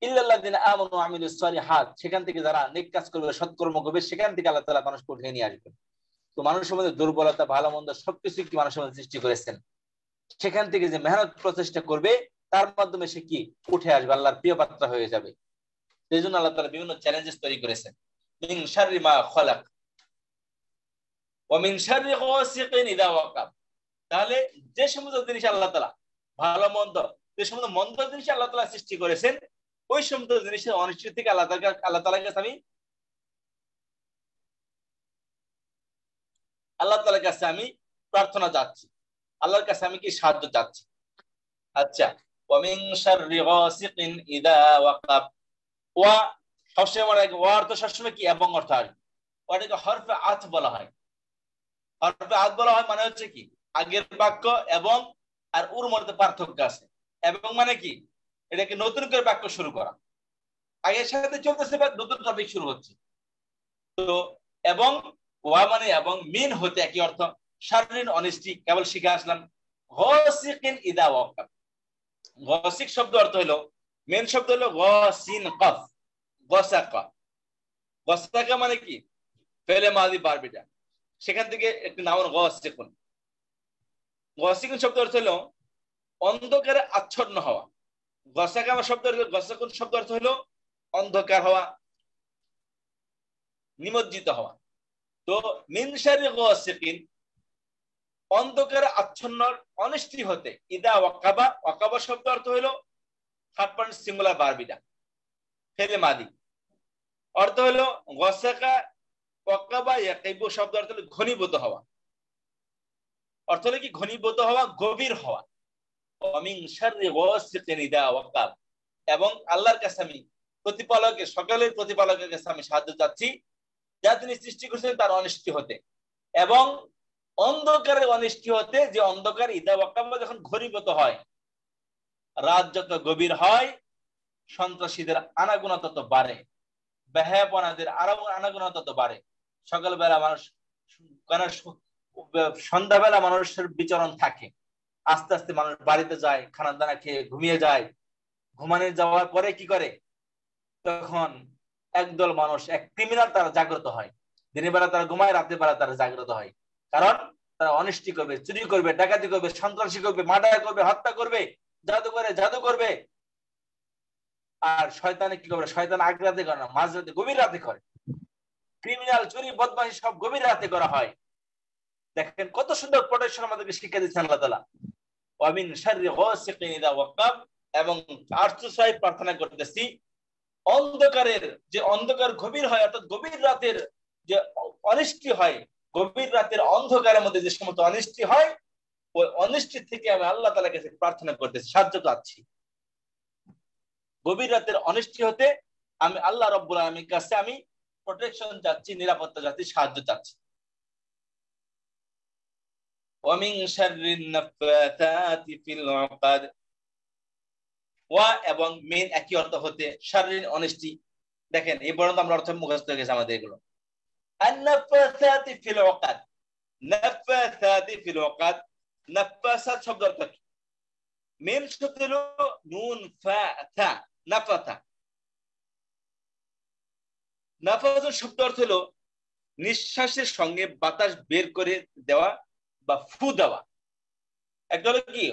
A: ইল্লাল্লাযিনা আমানু ওয়া আমিলুস সালিহাত, সেখান থেকে যারা নেক কাজ করবে, সৎকর্ম করবে, সেখান থেকে আল্লাহ তাআলা মানুষকে উঠিয়ে নিয়ে আসবেন। তো মানুষের মধ্যে দুর্বলতা, ভালো মন্দ সবকিছু কি মানুষের মধ্যে সৃষ্টি করেছেন। সেখান থেকে যে মেহনত প্রচেষ্টা করবে তার মাধ্যমে সে কি উঠে আসবে, আল্লাহর প্রিয় পাত্র হয়ে যাবে। সেই জন্য আল্লাহ তাআলা বিভিন্ন চ্যালেঞ্জেস তৈরি করেছেন। মিন শাররি মা খালাক ওয়া মিন শাররি গাসিকিন ইযা ওয়াকাব। তাহলে যে সমস্ত জিনিস আল্লাহ তাআলা ভালো মন্দ, যে সমস্ত মন্দ জিনিস আল্লাহ তাআলা সৃষ্টি করেছেন, ওই সমস্ত জিনিসের অনিশ্চিত থেকে আল্লাহ তাআলার কাছে আমি প্রার্থনা চাচ্ছি, আল্লাহর কাছে আমি কি সাহায্য চাচ্ছি। আচ্ছা, ওয়া মিন শাররি গাসিকিন ইযা ওয়াকাব। ওয়া সবসময় মনে রাখবে, ওয়া অর্থ সবসময় কি এবং অর্থ আসবে। ওটাকে হরফে আত বলা হয়। হরফে আত বলা হয় মানে হচ্ছে কি আগের বাক্য এবং আর ওর মধ্যে পার্থক্য আছে। এবং মানে কি এটাকে নতুন করে বাক্য শুরু করা, আগের সাথে চলতেছে বা নতুন টপিক শুরু হচ্ছে। তো এবং ওয়া মানে এবং, মিন হতে একই অর্থ। শাররিন অনিষ্টি কেবল শিখে আসলাম। গাসিকিন ইযা ওয়াকাব, গাসিক শব্দ অর্থ হলো, মেন শব্দ হলো গাসিন কফ, গাসাকা। গাসাকা মানে কি ফেলে মাদি বারবিটা, সেখান থেকে একটি নাম গাসিকুন। গাসিকুন শব্দ অর্থ হলো অন্ধকারে আচ্ছন্ন হওয়া। গাসাকা শব্দ অর্থ, গাসাকুন শব্দ অর্থ হলো অন্ধকার হওয়া, নিমজ্জিত হওয়া। তো মিন শাররি গাসিকিন অন্ধকারে আচ্ছন্ন অনিষ্টি হতে, ইদা ওয়াকাবা, ওয়াকাবা শব্দ অর্থ হলো থার্ড পার্সন সিঙ্গুলার বারবিটা, ফেলে মাদি। অর্থ হলো গাসাকা ওয়াকাবা ইয়াকিবু শব্দ অর্থ হলো ঘনীভূত হওয়া। অর্থ হলো কি ঘনীভূত হওয়া, গভীর হওয়া। ওয়া মিন শাররি গাসিকিন ইদা ওয়াকাব, এবং আল্লাহর কাছে আমি প্রতিপালকের, সকলের প্রতিপালকের কাছে আমি সাহায্য চাচ্ছি, যা তিনি সৃষ্টি করেছেন তার অনিষ্টি হতে এবং অন্ধকারের অনিষ্টি হতে, যে অন্ধকার ইদা ওয়াক্কাবা যখন ঘনীভূত হয়, রাত যত গভীর হয়, সন্ত্রাসীদের আনাগোনা তত বাড়ে, বেহায়াপনাদের আনাগোনা তত বাড়ে। সকালবেলা মানুষ, কারণ সন্ধ্যাবেলা মানুষের বিচরণ থাকে, আস্তে আস্তে মানুষ বাড়িতে যায়, খানা দানা খেয়ে ঘুমিয়ে যায়। ঘুমানো যাওয়ার পরে কি করে, তখন একদল মানুষ, এক ক্রিমিনাল তারা জাগ্রত হয়। দিনের বেলা তারা ঘুমায়, রাতের বেলা তারা জাগ্রত হয়, কারণ তারা অনিষ্টি করবে, চুরি করবে, ডাকাতি করবে, সন্ত্রাসী করবে, মার্ডার করবে, হত্যা করবে, জাদু করবে। আর শয়তানে কি করবে, শয়তান আগ রাতে করে না, মাঝ রাতে, গভীর রাতে করে। ক্রিমিনাল, চুরি, বদমাশি সব গভীর রাতে করা হয়। দেখেন কত সুন্দর প্রোটেকশন আমাদেরকে শিক্ষা দিচ্ছেন আল্লাহ তাআলা। ওয়ামিন শাররি গাসিকিন ইযা ওয়াকাব, এবং আরসুসাই প্রার্থনা করতেছি অন্ধকারের, যে অন্ধকার গভীর হয়, অর্থাৎ গভীর রাতের যে অনিষ্টি হয়, গভীর রাতের অন্ধকারের মধ্যে যে সমস্ত অনিষ্টি হয়, ওই অনিষ্টি থেকে আমি আল্লাহ তাআলার কাছে প্রার্থনা করতেছি, সাহায্য চাচ্ছি। গভীর রাতের অনিষ্টি হতে আমি আল্লাহ রাব্বুল আলামিনের কাছে আমি প্রোটেকশন চাচ্ছি, নিরাপত্তা চাচ্ছি, সাহায্য চাচ্ছি। ওয়ামিন শাররিন নাফাতাতি ফিল উকাদ, ওয়া এবং মিন একই অর্থ হতে, শাররিন অনিষ্টি। দেখেন এই পর্যন্ত আমরা অর্থ মুখস্থ হয়ে গেছে আমাদের এগুলো। আন-নাফাসাতি ফিল উকাদ, নাফাসাতি ফিল উকাদ, নাফাসাত শব্দ অর্থ কি? মিন শব্দ হলো নুন ফা থা, নাফাতা। নাফাসাত শব্দ অর্থ হলো নিঃশ্বাসের সঙ্গে বাতাস বের করে দেওয়া বা ফু দেওয়া। একটা হলো কি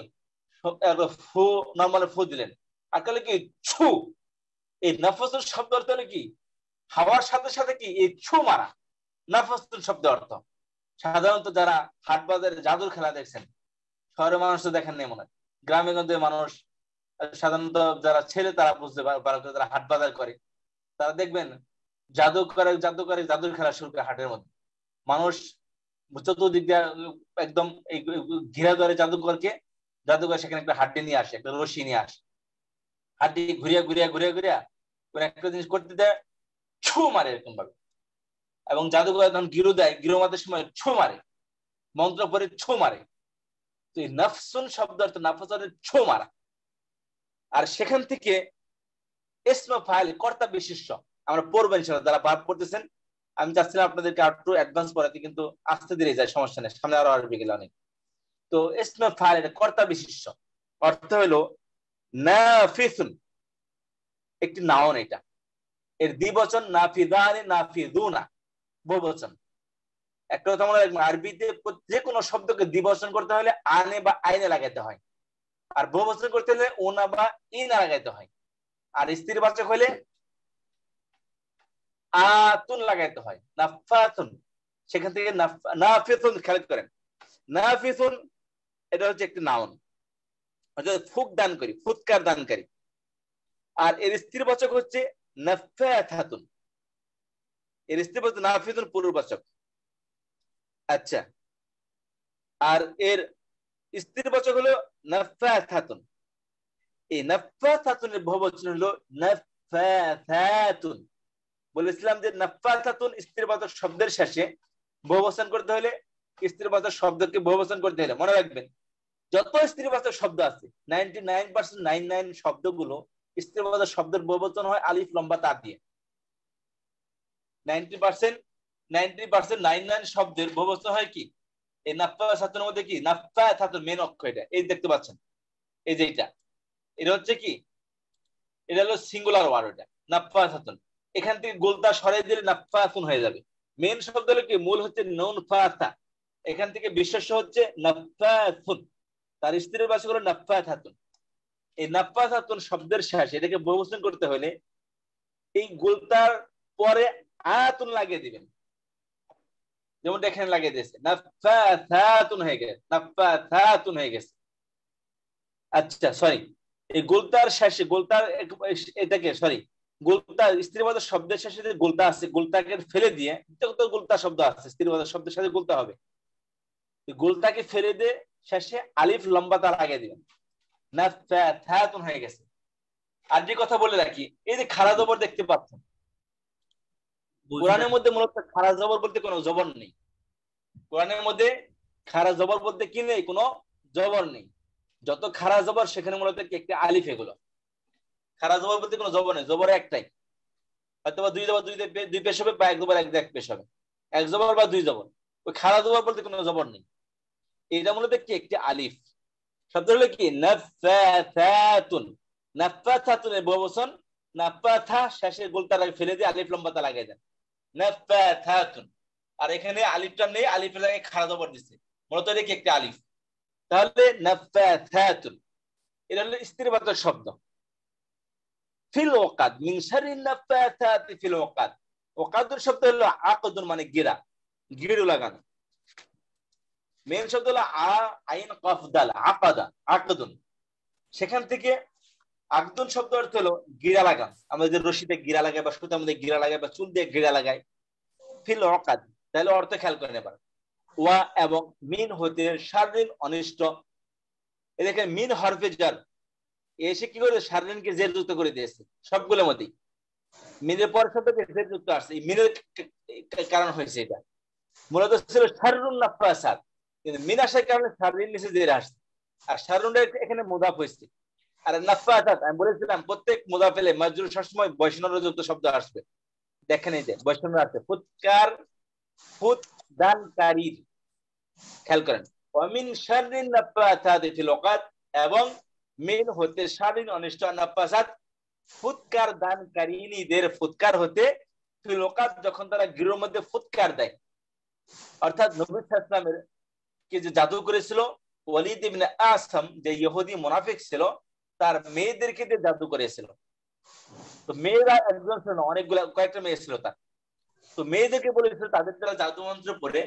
A: ফু, নরমাল ফু দিলেন, আর হলো কি ছু। এই নাফাসুল শব্দ অর্থ হলো কি হাওয়ার সাথে সাথে কি এই ছু মারা, নাফাসুল শব্দ অর্থ। সাধারণত যারা হাট বাজারে জাদুর খেলা দেখছেন, শহরের মানুষ তো দেখেন নেই মনে হয়, গ্রামে গঞ্জে মানুষ সাধারণত যারা ছেলে তারা বুঝতে পারে, যারা হাট বাজার করে তারা দেখবেন জাদুর খেলা শুরু করে হাটের মধ্যে। মানুষ চতুর্দিক দিয়ে একদম ঘিরা ধরে জাদুঘর সেখানে একটা হাড্ডি নিয়ে আসে, একটা রশি নিয়ে আসে, হাড্ডি ঘুরিয়া একটা জিনিস করতে দেয়, ছু মারে এরকম ভাবে। এবং জাদুঘর যখন গিরু দেয়, গিরু মাদের সময় ছু মারে, মন্ত্র পরে ছু মারে। তো এই নাফসুন শব্দ অর্থ নাফসের ছু মারা। আর সেখান থেকে ইসমে ফাইল, কর্তা বিশেষ্য আমরা পড়বেন ইনশাআল্লাহ। যারা ভাব পড়তেছেন, আমি চাচ্ছিলাম আপনাদেরকে একটু অ্যাডভান্স পড়াতে, কিন্তু আস্তে ধীরে যায়, সমস্যা নেই, সামনে আরো আসবে গেলে অনেক। তো ইসমে ফাইল এটা কর্তা বিশেষ্য, অর্থ হলো নাফিসুন, একটি নাউন। এটা এর দ্বিবচন নাফিদানি, নাফিদুনা বহুবচন। একটা কথা মনে রাখবেন, আরবিতে যে কোনো শব্দকে দ্বিবচন করতে হলে আনে বা আইনে লাগাইতে হয়, আর বহুবচন করতে হলে ওনা বা ইনা লাগাইতে হয়, আর স্ত্রীবাচক হলে আতুন লাগাইতে হয়, নাফাতুন। সেখান থেকে নাফিসুন, খেয়াল করেন, নাফিসুন এটা হচ্ছে একটি নাউন, অর্থাৎ ফুক দানকারী, ফুৎকার দানকারী। আর এর স্ত্রীবাচক হচ্ছে নাফাতাতুন, এর স্ত্রীবাচক নাফিসুন পুরুষবাচক। আচ্ছা, আর এর স্ত্রীবাচক হলো নাফাতাতুন। এই নাফাতাতুনের বহুবচন হলো নাফাতাতুন। বলেছিলাম যে নাফাতাতুন স্ত্রীবাচক শব্দের শেষে বহুবচন করতে হলে, স্ত্রীবাচক শব্দকে বহুবচন করতে হলে মনে রাখবেন, যত স্ত্রীবাচক শব্দ আছে 99% শব্দগুলো স্ত্রীবাচক শব্দের বহুবচন হয় আলিফ লম্বা তা দিয়ে। 90% শব্দের বহুবচন হয় কি এই নাফাতাতুনের মধ্যে, কি নাফাতাতুন মেন অক্ষর, এটা এই দেখতে পাচ্ছেন, এই যে এটা হচ্ছে কি, এটা হলো সিঙ্গুলার ওয়ার্ড, এটা নাফাতাতুন। এখান থেকে গোলতা সরাই দিলে নাফাতুন হয়ে যাবে। মেন শব্দ হলো কি, মূল হচ্ছে নুন ফাতা, এখান থেকে বিশেষ্য হচ্ছে নাফাতুন, তার স্ত্রীবাচক হলো নাফাতাতুন। এই নাফাতাতুন শব্দের শেষে এটাকে বহুবচন করতে হলে এই গোলতার পরে আতুন লাগিয়ে দিবেন, যেমন এখানে লাগিয়ে দিয়েছে, নাফাতাতুন হয়ে গেছে, নাফাতাতুন হয়ে গেছে। আচ্ছা সরি, এই গোলতার শেষে, গোলতার এটাকে সরি, গোলতা স্ত্রীবাচক শব্দের শেষে যে গোলতা আছে, গোলতাকে ফেলে দিয়ে, যত গোলতা শব্দ আছে স্ত্রীবাচক শব্দের সাথে গোলতা হবে, গোলতাকে ফেলে দিয়ে শেষে আলিফ লম্বা তা লাগিয়ে দিবেন, নাফাতাতুন হয়ে গেছে। আর যে কথা বলে রাখি, এই যে খাড়া জবর দেখতে পাচ্ছেন, কোরআনের মধ্যে মূলত খাড়া জবর বলতে কোনো জবর নেই। কোরআনের মধ্যে খাড়া জবর বলতে কি নেই, কোনো জবর নেই। যত খাড়া জবর সেখানে মূলত একটি আলিফ। এগুলো খাড়া জবর বলতে কোনো জবর নেই, জবর একটাই। হয়তো বা দুই জবর দুই পেশ হবে, বা এক জবর এক পেশ হবে, এক জবর বা দুই জবর। ওই খাড়া জবর বলতে কোনো জবর নেই। এটা মূলত কি একটি আলিফ। শব্দ হলো কি নাফাথাতুন। নাফাথাতুন এর বহুবচন, নাফাথা শেষে গোলটা ফেলে দিয়ে আলিফ লম্বাটা লাগিয়ে দেন, নাফাথাতুন। আর এখানে আলিফটা নেই, আলিফের জায়গায় খাড়া জবর দিচ্ছে, মূলত এটা কি একটি আলিফ। তাহলে নাফাথাতুন এটা হলো স্ত্রীবাচক শব্দ। ফিল ওয়াকাদ মিন শাররিন নাফাথাতি ফিল ওয়াকাদ। ওয়াকাদের শব্দ হলো আকদুন, মানে গিরা, গিরু লাগানো। মেন শব্দ হলো আইন কফ দাল, আকাদা, আকদুন। সেখান থেকে আকদুন শব্দ অর্থ হলো গিরা লাগান। আমাদের রশিতে গিরা লাগায়, বা সুতার মধ্যে গিরা লাগায়, বা চুল দিয়ে গিরা লাগায়। ফিল ওয়াকাদ, তাহলে অর্থ খেয়াল করেন এবার। ওয়া এবং মিন হতে শাররিন অনিষ্ট। এদিকে মিন হরফে জার এসে কি করে শাররিনকে জের যুক্ত করে দিয়েছে সবগুলোর মধ্যেই। মিনের পর শব্দ জের যুক্ত আসছে, এই মিনের কারণ হয়েছে এটা। মূলত ছিল শাররুন নাফাসাত, কিন্তু মিন আসার কারণে শাররিন নিচে জের আসছে, আর শাররুনটা এখানে মুদাফ হয়েছে। আর নাফাসাত আমি বলেছিলাম প্রত্যেক মুদাফ এলে মাজরুর সবসময় বৈষ্ণব যুক্ত শব্দ আসবে। দেখেন এই যে বৈষ্ণব আছে, ফুৎকার, ফুত দানকারীর। খেয়াল করেন, ওয়ামিন শাররিন নাফাসাতি ফিল ওয়াকাদ, এবং মিন হতে শাররিন অনিষ্ট নাফাসাত ফুৎকার দানকারীদের ফুৎকার হতে ফিল ওয়াকাদ, যখন তারা গৃহের মধ্যে ফুৎকার দেয়। অর্থাৎ নবী সাল্লাল্লাহু আলাইহি ওয়াসাল্লামের কে যে জাদু করেছিল ওয়ালিদ ইবনে আসম, যে ইহুদি মুনাফিক ছিল, তার মেয়েদেরকে দিয়ে জাদু করেছিল। তো মেয়েরা একজন ছিল না, অনেকগুলো, কয়েকটা মেয়ে ছিল তার। তো মেয়েদেরকে বলেছিল তাদের দ্বারা জাদু মন্ত্র পড়ে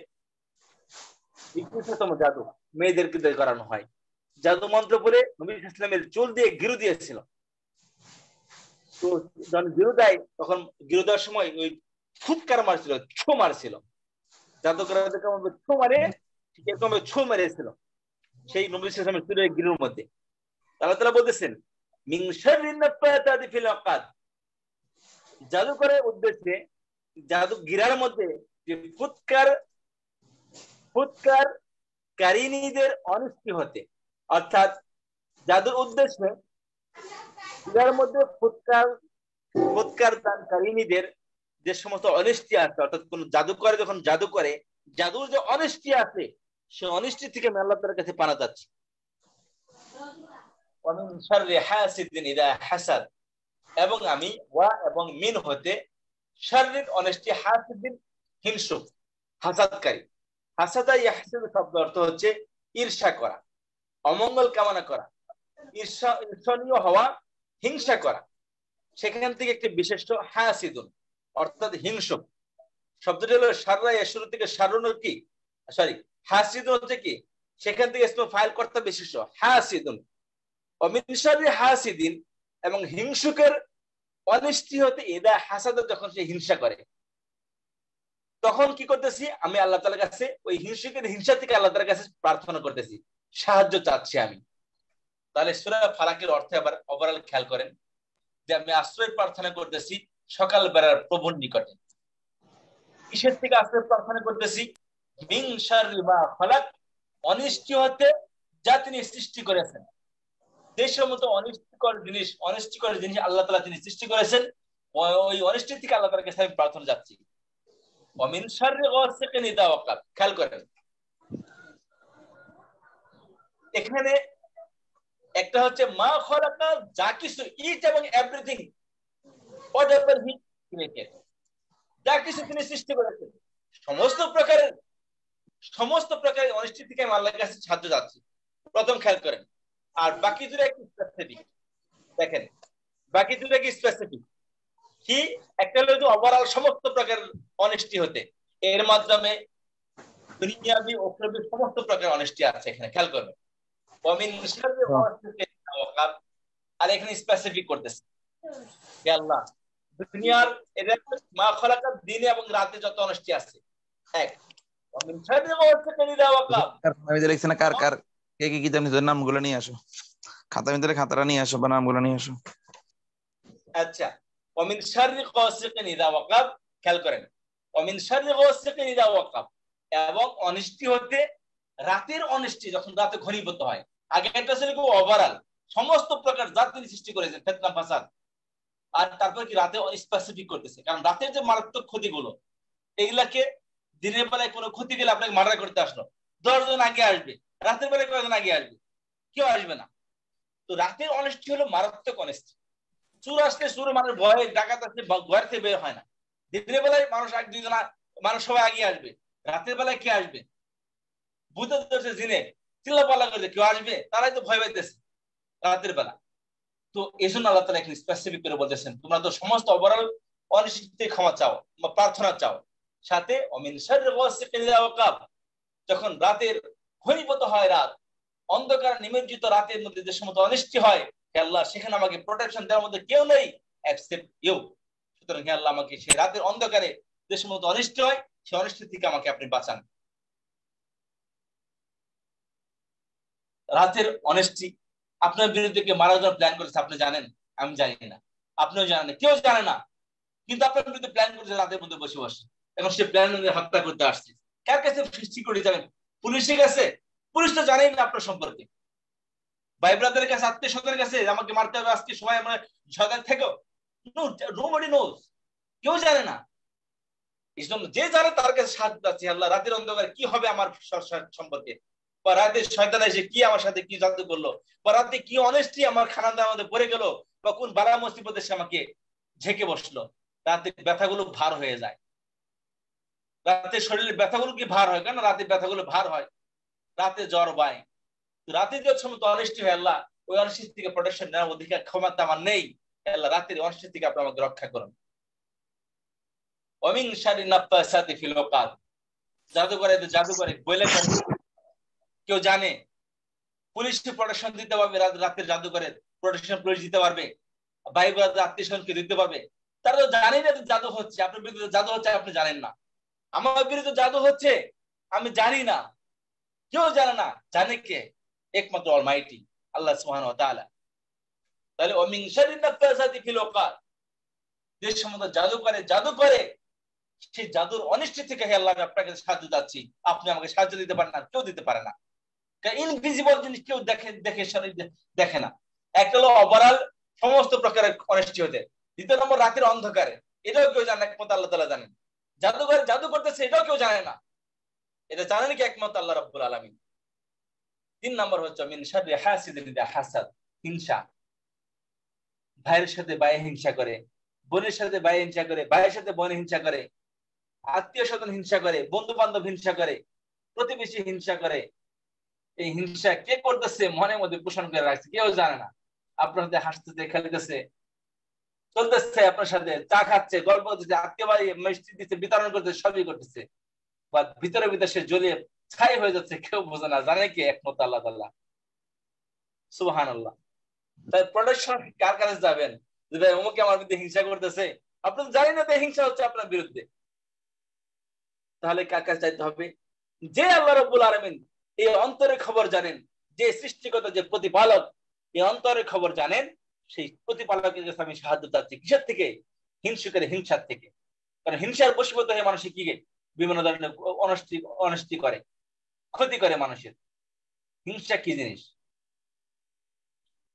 A: 21তম জাদু মেয়েদেরকে দিয়ে করানো হয়। জাদু মন্ত্র পড়ে নবী সাল্লাল্লাহু আলাইহি ওয়াসাল্লামের চুল দিয়ে গিরু দিয়েছিল। তো যখন গিরু দেয়, তখন গিরু দেওয়ার সময় ওই ফুৎকার মারছিল, ছো মারছিল। জাদুকরদের কেমন ছো মারে, ঠিক এরকম ছো মেরেছিল সেই নবী সাল্লাল্লাহু আলাইহি ওয়াসাল্লামের চুলের গিরুর মধ্যে। আল্লাহ তাআলা বলতেছেন মিন শাররিন নাফাতাতি ফিল ওয়াকাদ, জাদু করার উদ্দেশ্যে জাদু গিরার মধ্যে যে ফুৎকার কারিনীদের অনিষ্টি হতে, অর্থাৎ জাদুর উদ্দেশ্যে গিরার মধ্যে ফুৎকার দানকারিনীদের যে সমস্ত অনিষ্টি আছে, অর্থাৎ কোন জাদুকর যখন জাদু করে, জাদুর যে অনিষ্টি আছে, সে অনিষ্টি থেকে আমি আল্লাহ তাআলার কাছে পানা যাচ্ছি। ওয়ামিন শাররি হাসিদিন ইযা হাসাদ, এবং আমি ওয়া এবং মিন হতে শাররিন অনিষ্টি, হাসিদিন হিংসুক, হাসাদকারী। হাসাদা ইয়াহসিদ শব্দ অর্থ হচ্ছে ঈর্ষা করা, অমঙ্গল কামনা করা, ঈর্ষণীয় হওয়া, হিংসা করা। সেখান থেকে একটি বিশিষ্ট হাসিদুন অর্থাৎ হিংসুক শব্দটি হলো শাররা, এর শুরু থেকে শারুন কি সরি হাসিদুন হচ্ছে কি, সেখান থেকে ইসমে ফাইল কর্তা বিশিষ্ট হাসিদুন। ওমিন শাররি হাসিদিন, এবং হিংসুকের অনিষ্টি হতে ইদা হাসাদ, যখন সে হিংসা করে, তখন কি করতেছি আমি আল্লাহ তাআলার কাছে, ওই হিংসুকের হিংসা থেকে আল্লাহ তাআলার কাছে প্রার্থনা করতেছি, সাহায্য চাচ্ছি আমি। তাহলে সূরা ফালাকের অর্থ আবার ওভারঅল খেয়াল করেন, যে আমি আশ্রয় প্রার্থনা করতেছি সকাল বেলার প্রভুর নিকটে। কিসের থেকে আশ্রয় প্রার্থনা করতেছি? মিন শাররি মা খালাক, অনিষ্টি হতে যা তিনি সৃষ্টি করেছেন। যে সমস্ত অনিষ্টিকর জিনিস আল্লাহ তাআলা তিনি সৃষ্টি করেছেন, ওই অনিষ্টি থেকে আল্লাহ তাআলার কাছে আমি প্রার্থনা যাচ্ছি। ওমিন শাররি গাসিকিন ইযা ওয়াকাব। খেয়াল করেন, এখানে একটা হচ্ছে মা খালাকা, যা কিছু, ইচ এবং এভরিথিং, হোয়াটএভার হি ক্রিয়েটেড, যা কিছু তিনি সৃষ্টি করেছেন, সমস্ত প্রকারের অনিষ্টি থেকে আমি আল্লাহর কাছে সাহায্য চাচ্ছি। প্রথম খেয়াল করেন। আর বাকি দুটো একটু স্পেসিফিক দেখেন, বাকি দুটো কি স্পেসিফিক কি, একটা হলো যে ওভারঅল সমস্ত প্রকার অনিষ্টি হতে, এর মাধ্যমে দুনিয়াবি উখরাবি সমস্ত প্রকার অনিষ্টি আছে এখানে। খেয়াল করবেন, ওমিন শাররি গাসিকিন ইযা ওয়াকাব, আর এখানে স্পেসিফিক করতেছে হে আল্লাহ দুনিয়ার এদের মা খালাকা, দিনে এবং রাতে যত অনিষ্টি আছে, এক ওমিন শাররি গাসিকিন ইযা ওয়াকাব।
C: আমি দেখছি না, কার কার কে কি জানি নামগুলো নিয়ে আসো, খাতার ভিতরে খাতাটা নিয়ে আসো বা নামগুলো নিয়ে আসো।
A: আচ্ছা, ওমিন শাররি গাসিকিন ইযা ওয়াকাব, খেয়াল করেন, ওমিন শাররি গাসিকিন ইযা ওয়াকাব, এবং অনিষ্টি হতে, রাতের অনিষ্টি যখন রাতে ঘনীভূত হয়। আগে একটা ছিল কি ওভারঅল সমস্ত প্রকার জাত তিনি সৃষ্টি করেছেন, ফিতনা ফাসাদ, আর তারপর কি রাতে স্পেসিফিক করতেছে, কারণ রাতের যে মারাত্মক ক্ষতিগুলো এগুলাকে দিনের বেলায় কোনো ক্ষতি গেলে আপনাকে মার্ডার করতে আসলো, 10 জন আগে আসবে, রাতের বেলায় কয়জন আগে আসবে? কেউ আসবে না। তো রাতের অনিষ্টি হলো মারাত্মক অনিষ্টি। চোর আসলে চোর মানুষ ভয়ে, ডাকাত আসলে ঘর থেকে বের হয় না। দিনের বেলায় মানুষ এক দুইজন মানুষ সবাই আগে আসবে, রাতের বেলায় কে আসবে? ভূতে ধরছে, জিনে চিল্লাপাল্লা করছে, কেউ আসবে? তারাই তো ভয় পাইতেছে রাতের বেলা। তো এই জন্য আল্লাহ তাআলা এখানে স্পেসিফিক করে বলতেছেন, তোমরা তো সমস্ত ওভারঅল অনিশ্চিত ক্ষমা চাও বা প্রার্থনা চাও, সাথে অমিন শাররি গাসিকিন ইযা ওয়াকাব, যখন রাতের ঘনীভূত হয় রাত, অন্ধকার নিমজ্জিত রাতের মধ্যে যে সমস্ত অনিষ্টি হয়, হে আল্লাহ সেখানে আমাকে প্রোটেকশন দেওয়ার মধ্যে কেউ নেই এক্সেপ্ট ইউ। সুতরাং হে আল্লাহ আমাকে সেই রাতের অন্ধকারে যে সমস্ত অনিষ্টি হয় সেই অনিষ্টি থেকে আমাকে আপনি বাঁচান। রাতের অনেস্টি, আপনার বিরুদ্ধে কে মারা যাওয়ার প্ল্যান করেছে আপনি জানেন? আমি জানি না, আপনিও জানেন না, কেউ জানে না, কিন্তু আপনার বিরুদ্ধে প্ল্যান করেছে রাতের মধ্যে বসে বসে, এখন সে প্ল্যান অনুযায়ী হত্যা করতে আসছে। কার কাছে সিকিউরিটি যাবেন? পুলিশের কাছে? পুলিশ তো জানেই না আপনার সম্পর্কে। ভাই ব্রাদারের কাছে, আত্মীয় স্বজনের কাছে আমাকে মারতে হবে আজকে সময়, আমরা সাবধান থেকো, নোবডি নোজ, কেউ জানে না। এই জন্য যে জানে তার কাছে সাহায্য আছে, আল্লাহ রাতের অন্ধকারে কি হবে আমার সম্পর্কে, বা রাতে শয়তান এসে কি আমার সাথে কি জাদু করলো, বা রাতে কি অনেস্টি আমার খানাদার মধ্যে পড়ে গেল, বা কোন বালা মুসিবত এসে আমাকে ঝেঁকে বসলো। রাতে ব্যথাগুলো ভার হয়ে যায়, রাতে শরীরের ব্যথাগুলো কি ভার হয়? কেন রাতে ব্যথাগুলো ভার হয়? রাতে জ্বর বায়। রাতে যে সময় অনিষ্টি হয়, আল্লাহ ওই অনিষ্টি থেকে প্রোটেকশন নেওয়ার অধিকার ক্ষমতা আমার নেই। আল্লাহ রাতের অনিষ্টি থেকে আপনি আমাকে রক্ষা করুন। ওমিন শাররি নাফাসাতি ফিল উকাদ, জাদু করে বলে কেউ জানে? পুলিশ প্রোটেকশন দিতে পারবে, রাতের জাদু করে প্রোটেকশন পুলিশ দিতে পারবে, ভাই ব্রাদার আত্মীয় স্বজনকে দিতে পারবে। তারা তো জানেই না জাদু হচ্ছে, আপনার বিরুদ্ধে জাদু হচ্ছে আপনি জানেন না, আমার বিরুদ্ধে জাদু হচ্ছে আমি জানি না, কেউ জানে না। জানে কে? একমাত্র অলমাইটি আল্লাহ সুবহানাহু ওয়া তাআলা। তাহলে ওমিন শাররি নাফাসাতি ফিল উকাদ, যে সমস্ত জাদু করে সেই জাদুর অনিষ্টি থেকে হে আল্লাহ আমি আপনাকে সাহায্য চাচ্ছি, আপনি আমাকে সাহায্য দিতে পারেন না, কেউ দিতে পারে না। ইনভিজিবল জিনিস কেউ দেখে না। একটা হলো ওভারঅল সমস্ত প্রকারের অনিষ্টি হতে, দ্বিতীয় নম্বর রাতের অন্ধকারে, এটাও কেউ জানে না, একমাত্র আল্লাহ তাআলা জানেন। জাদুঘর জাদু করতেছে এটাও কেউ জানে না, এটা জানেন কি একমাত্র আল্লাহ রাব্বুল আলামিন। 3 নম্বর হচ্ছে মিন শাররি হাসিদিন ইযা হাসাদ, হিংসা। ভাইয়ের সাথে ভাই হিংসা করে, বোনের সাথে ভাই হিংসা করে, ভাইয়ের সাথে বোন হিংসা করে, আত্মীয় স্বজন হিংসা করে, বন্ধু বান্ধব হিংসা করে, প্রতিবেশী হিংসা করে। এই হিংসা কে করতেছে মনের মধ্যে পোষণ করে রাখছে কেউ জানে না। আপনার সাথে হাসতেছে, খেলতেছে, চলতেছে, আপনার সাথে চা খাচ্ছে, গল্প করতেছে, আত্মীয় বাড়ি মিষ্টি দিচ্ছে, বিতরণ করতেছে, সবই করতেছে, বা ভিতরে ভিতরে সে জ্বলিয়ে ছাই হয়ে যাচ্ছে, কেউ বোঝে না। জানে কি? একমাত্র আল্লাহ তাআলা। সুবহানাল্লাহ। তাই প্রোটেকশন কার কাছে যাবেন? যে ভাই অমুকে আমার বিরুদ্ধে হিংসা করতেছে, আপনি তো জানেন না তো হিংসা হচ্ছে আপনার বিরুদ্ধে, তাহলে কার কাছে চাইতে হবে? যে আল্লাহ রাব্বুল আলামিন এই অন্তরের খবর জানেন, যে সৃষ্টিকর্তা, যে প্রতিপালক এই অন্তরের খবর জানেন, সেই প্রতিপালকের কাছে আমি সাহায্য চাচ্ছি। কিসের থেকে? হিংসুকের হিংসার থেকে। কারণ হিংসার বশীভূত হয়ে মানুষ কি বিভিন্ন ধরনের অনিষ্টি করে, ক্ষতি করে মানুষের। হিংসা কি জিনিস?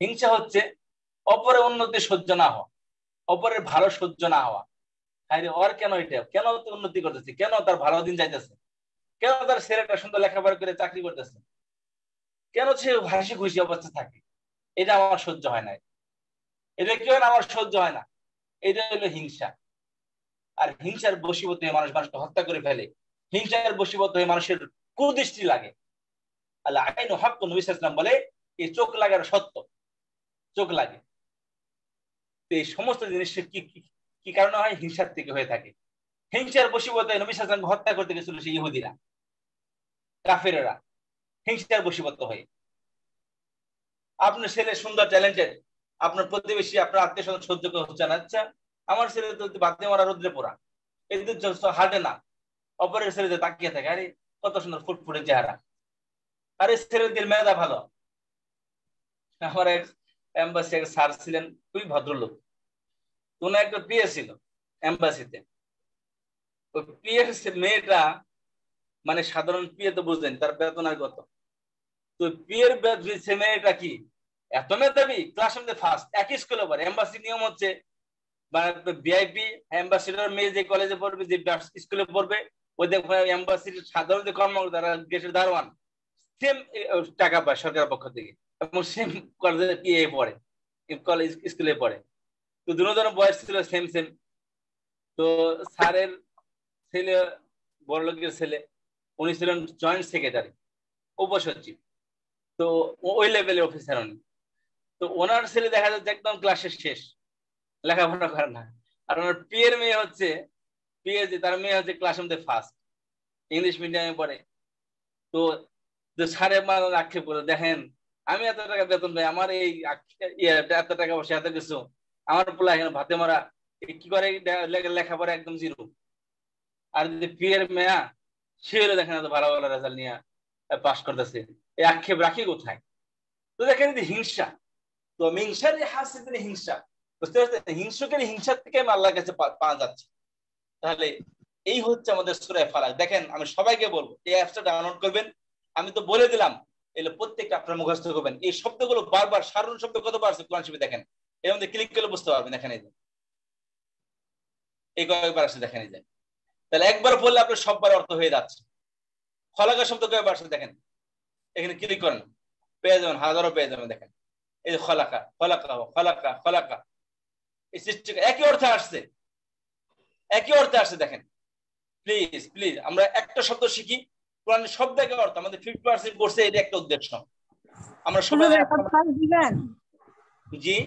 A: হিংসা হচ্ছে অপরের উন্নতি সহ্য না হওয়া, অপরের ভালো সহ্য না হওয়া। আরে ওর কেন এটা, কেন উন্নতি করতেছে, কেন তার ভালো দিন যাইতেছে, কেন তার ছেলেটা সুন্দর লেখাপড়া করে চাকরি করতেছে, কেন সে হাসি খুশি অবস্থা থাকে, এটা আমার সহ্য হয় না, এটা কি হয় না, আমার সহ্য হয় না। এটা হলো হিংসা। আর হিংসার বশীভূত হয়ে মানুষকে হত্যা করে ফেলে, হিংসার বশীভূত হয়ে মানুষের কুদৃষ্টি লাগে। আল্লাহ আইনু হাক্কুন, নবী সাল্লাল্লাহু আলাইহি ওয়াসাল্লাম বলে এই চোখ লাগার সত্য, চোখ লাগে। তো এই সমস্ত জিনিসের কি কি কারণে হয়? হিংসার থেকে হয়ে থাকে। হিংসার বশীভূত হয়ে নবী সাল্লাল্লাহু আলাইহি ওয়াসাল্লাম হত্যা করতে গেছিল সেই ইহুদিরা, কাফেরেরা, হিংসার বশীভূত হয়ে। আপনার ছেলে সুন্দর ট্যালেন্টেড, আপনার প্রতিবেশী, আপনার আত্মীয় স্বজন সহ্য হচ্ছে না, আচ্ছা আমার ছেলে তো বাদে মারা রোদ্রে পড়া, এদের হাঁটে না, অপরের ছেলেদের তাকিয়ে থাকে, আরে কত সুন্দর ফুটফুটে চেহারা, আরে ছেলেদের মেধা ভালো। আমার এক এম্বাসি এক স্যার ছিলেন, খুবই ভদ্রলোক, তো ওনার একটা বিয়ে ছিল এম্বাসিতে। ওই বিয়ের মেয়েটা, মানে সাধারণ বিয়ে তো বুঝলেন তার বেতন আর কত। তো বিয়ের মেয়েটা কি এত মেধাবী, ক্লাস মধ্যে ফার্স্ট, একই স্কুলে পড়ে। এম্বাসি নিয়ম হচ্ছে মানে ভিআইপি অ্যাম্বাসিডর মেয়ে যে কলেজে পড়বে, যে স্কুলে পড়বে, ওই দেখো এম্বাসির সাধারণ যে কর্মকর্তা তারা গেটের দারোয়ান, সেম টাকা পায় সরকারের পক্ষ থেকে, এবং সেম কলেজে ইয়ে পড়ে, কলেজ স্কুলে পড়ে। তো দুজনের বয়স ছিল সেম সেম। তো স্যারের ছেলে, বড় লোকের ছেলে, উনি ছিলেন জয়েন্ট সেক্রেটারি, উপসচিব। তো ওই লেভেলের অফিসার উনি। তো ওনার ছেলে দেখা যাচ্ছে একদম ক্লাসের শেষ, লেখাপড়া করে না। আর ওনার পিয়ের মেয়ে হচ্ছে, পিএইচডি, তার মেয়ে হচ্ছে ক্লাসের মধ্যে ফার্স্ট, ইংলিশ মিডিয়ামে পড়ে। তো স্যারে মানে আক্ষেপ করে, দেখেন আমি এত টাকা বেতন পাই, আমার এই এত টাকা বসে এত কিছু, আমার পোলা এখানে ভাতে মারা, কি করে লেখাপড়া একদম জিরো। আর যদি পিয়ের মেয়া, সে হলো দেখেন এত ভালো ভালো রেজাল্ট নিয়ে পাস করতেছে, এই আক্ষেপ রাখি কোথায়? তো দেখেন হিংসা, তো হিংসার যে হাসি তিনি হিংসা, বুঝতে পারছেন? হিংসুকের হিংসার থেকে আমি আল্লাহর কাছে পাওয়া যাচ্ছে। তাহলে এই হচ্ছে আমাদের সূরা ফালাক। দেখেন আমি সবাইকে বলবো এই অ্যাপসটা ডাউনলোড করবেন। আমি তো বলে দিলাম, এগুলো প্রত্যেকটা আপনার মুখস্থ করবেন। এই শব্দগুলো বারবার, সাধারণ শব্দ কতবার আছে কোরআন শরীফে দেখেন, এর মধ্যে ক্লিক করলে বুঝতে পারবেন। এখানে এই কয়েকবার আসে দেখেন, এই যে তাহলে একবার বললে আপনার সববার অর্থ হয়ে যাচ্ছে। ফলাকা শব্দ কয়েকবার আসে দেখেন, এখানে ক্লিক করেন, পেয়ে যাবেন, হাজারো পেয়ে যাবেন। দেখেন এই যে খলাকা, খলাকা, খলাকা, খলাকা, এই সৃষ্টি একই অর্থে আসছে, একই অর্থে আসছে। দেখেন প্লিজ প্লিজ আমরা একটা শব্দ শিখি, কোরআনের শব্দ একই অর্থ। আমাদের 50% কোর্সে এটা একটা উদ্দেশ্য। আমরা সবাই
C: দিবেন,
A: জি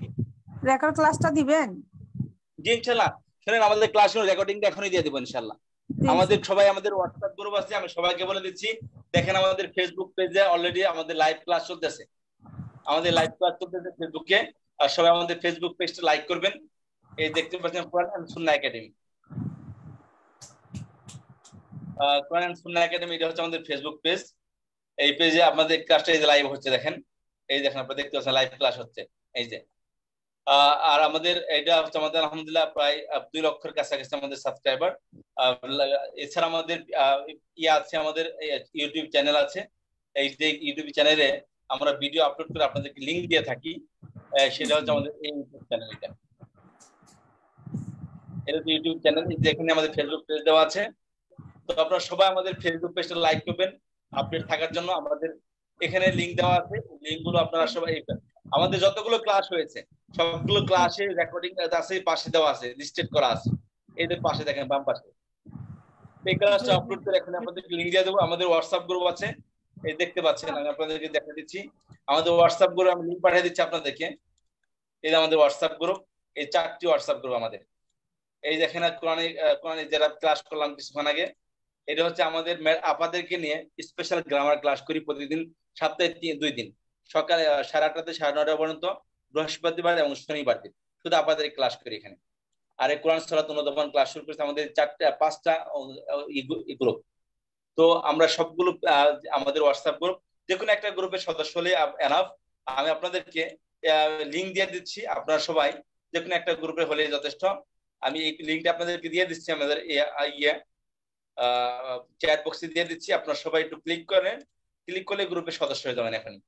C: রেকর্ড ক্লাসটা দিবেন।
A: জি ইনশাআল্লাহ। শুনেন, আমাদের ক্লাসের রেকর্ডিংটা এখনই দিয়ে দেবো ইনশাআল্লাহ। আমাদের সবাই, আমাদের হোয়াটসঅ্যাপ গ্রুপ আছে, আমি সবাইকে বলে দিচ্ছি। দেখেন আমাদের ফেসবুক পেজে অলরেডি আমাদের লাইভ ক্লাস চলতেছে, আমাদের লাইভ ক্লাস চলতেছে ফেসবুকে। আর সবাই আমাদের ফেসবুক পেজটা লাইক করবেন। এই দেখতে পাচ্ছেন কোরআন and Sunnah academy, Quran and Sunnah academy, এটা হচ্ছে আমাদের ফেসবুক পেজ। এই পেজে আমাদের ক্লাসটা এই যে লাইভ হচ্ছে, দেখেন এই দেখেন আপনারা দেখতে পাচ্ছেন লাইভ ক্লাস হচ্ছে এই যে। আর আমাদের এটা হচ্ছে আমাদের আলহামদুলিল্লাহ প্রায় 2 লক্ষের কাছাকাছি আমাদের সাবস্ক্রাইবার। এছাড়া আমাদের আছে, আমাদের ইউটিউব চ্যানেল আছে। এই যে ইউটিউব চ্যানেলে আমরা ভিডিও আপলোড করে আপনাদেরকে লিংক দিয়ে থাকি, সেটা হচ্ছে আমাদের এই ইউটিউব চ্যানেল। এটা হচ্ছে ইউটিউব চ্যানেল, যেখানে আমাদের ফেসবুক পেজ দেওয়া আছে। তো আপনারা সবাই আমাদের ফেসবুক পেজটা লাইক করবেন আপডেট থাকার জন্য। আমাদের এখানে লিংক দেওয়া আছে, লিংকগুলো আপনারা সবাই, আমাদের যতগুলো ক্লাস হয়েছে সবগুলো ক্লাসের রেকর্ডিং আছে, পাশে দেওয়া আছে, লিস্টেড করা আছে, এদের পাশে দেখেন বাম পাশে। এই ক্লাসটা আপলোড করে এখন আপনাদেরকে লিংক দিয়ে দেবো। আমাদের হোয়াটসঅ্যাপ গ্রুপ আছে, এই দেখতে পাচ্ছেন, আমি আপনাদেরকে দেখা দিচ্ছি। আমাদের হোয়াটসঅ্যাপ গ্রুপ আমি লিংক পাঠিয়ে দিচ্ছি আপনাদেরকে। এই যে আমাদের হোয়াটসঅ্যাপ গ্রুপ, এই 4টি হোয়াটসঅ্যাপ গ্রুপ আমাদের। এই দেখেন কোরআনে যারা ক্লাস করলাম কিছুক্ষণ আগে, এটা হচ্ছে আমাদের আপাদেরকে নিয়ে স্পেশাল গ্রামার ক্লাস করি প্রতিদিন, সপ্তাহে 2 দিন, সকালে 8:30 থেকে 9:30 পর্যন্ত, বৃহস্পতিবার এবং শনিবার দিন শুধু আপাদের ক্লাস করি এখানে। আর এই কোরআন সূরা অনুধাবন ক্লাস শুরু করেছে আমাদের 5টা গ্রুপ। তো আমরা সবগুলো আমাদের হোয়াটসঅ্যাপ গ্রুপ, যে কোনো একটা গ্রুপের সদস্য হলে এনাফ। আমি আপনাদেরকে লিংক দিয়ে দিচ্ছি, আপনারা সবাই যে কোনো একটা গ্রুপে হলে যথেষ্ট। আমি এই লিংকটা আপনাদেরকে দিয়ে দিচ্ছি, আমাদের চ্যাট বক্সে দিয়ে দিচ্ছি। আপনারা সবাই একটু ক্লিক করেন, ক্লিক করলে গ্রুপের সদস্য হয়ে যাবেন এখনই।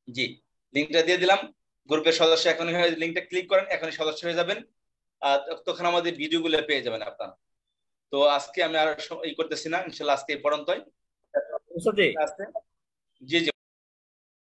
A: জি লিংকটা দিয়ে দিলাম, গ্রুপের সদস্য এখনই হয়ে, লিংকটা ক্লিক করেন, এখনই সদস্য হয়ে যাবেন। তখন আমাদের ভিডিওগুলো পেয়ে যাবেন আপনারা। তো আজকে আমি আর করতেছি না, ইনশাআল্লাহ আজকে এই পর্যন্তই। জি জি।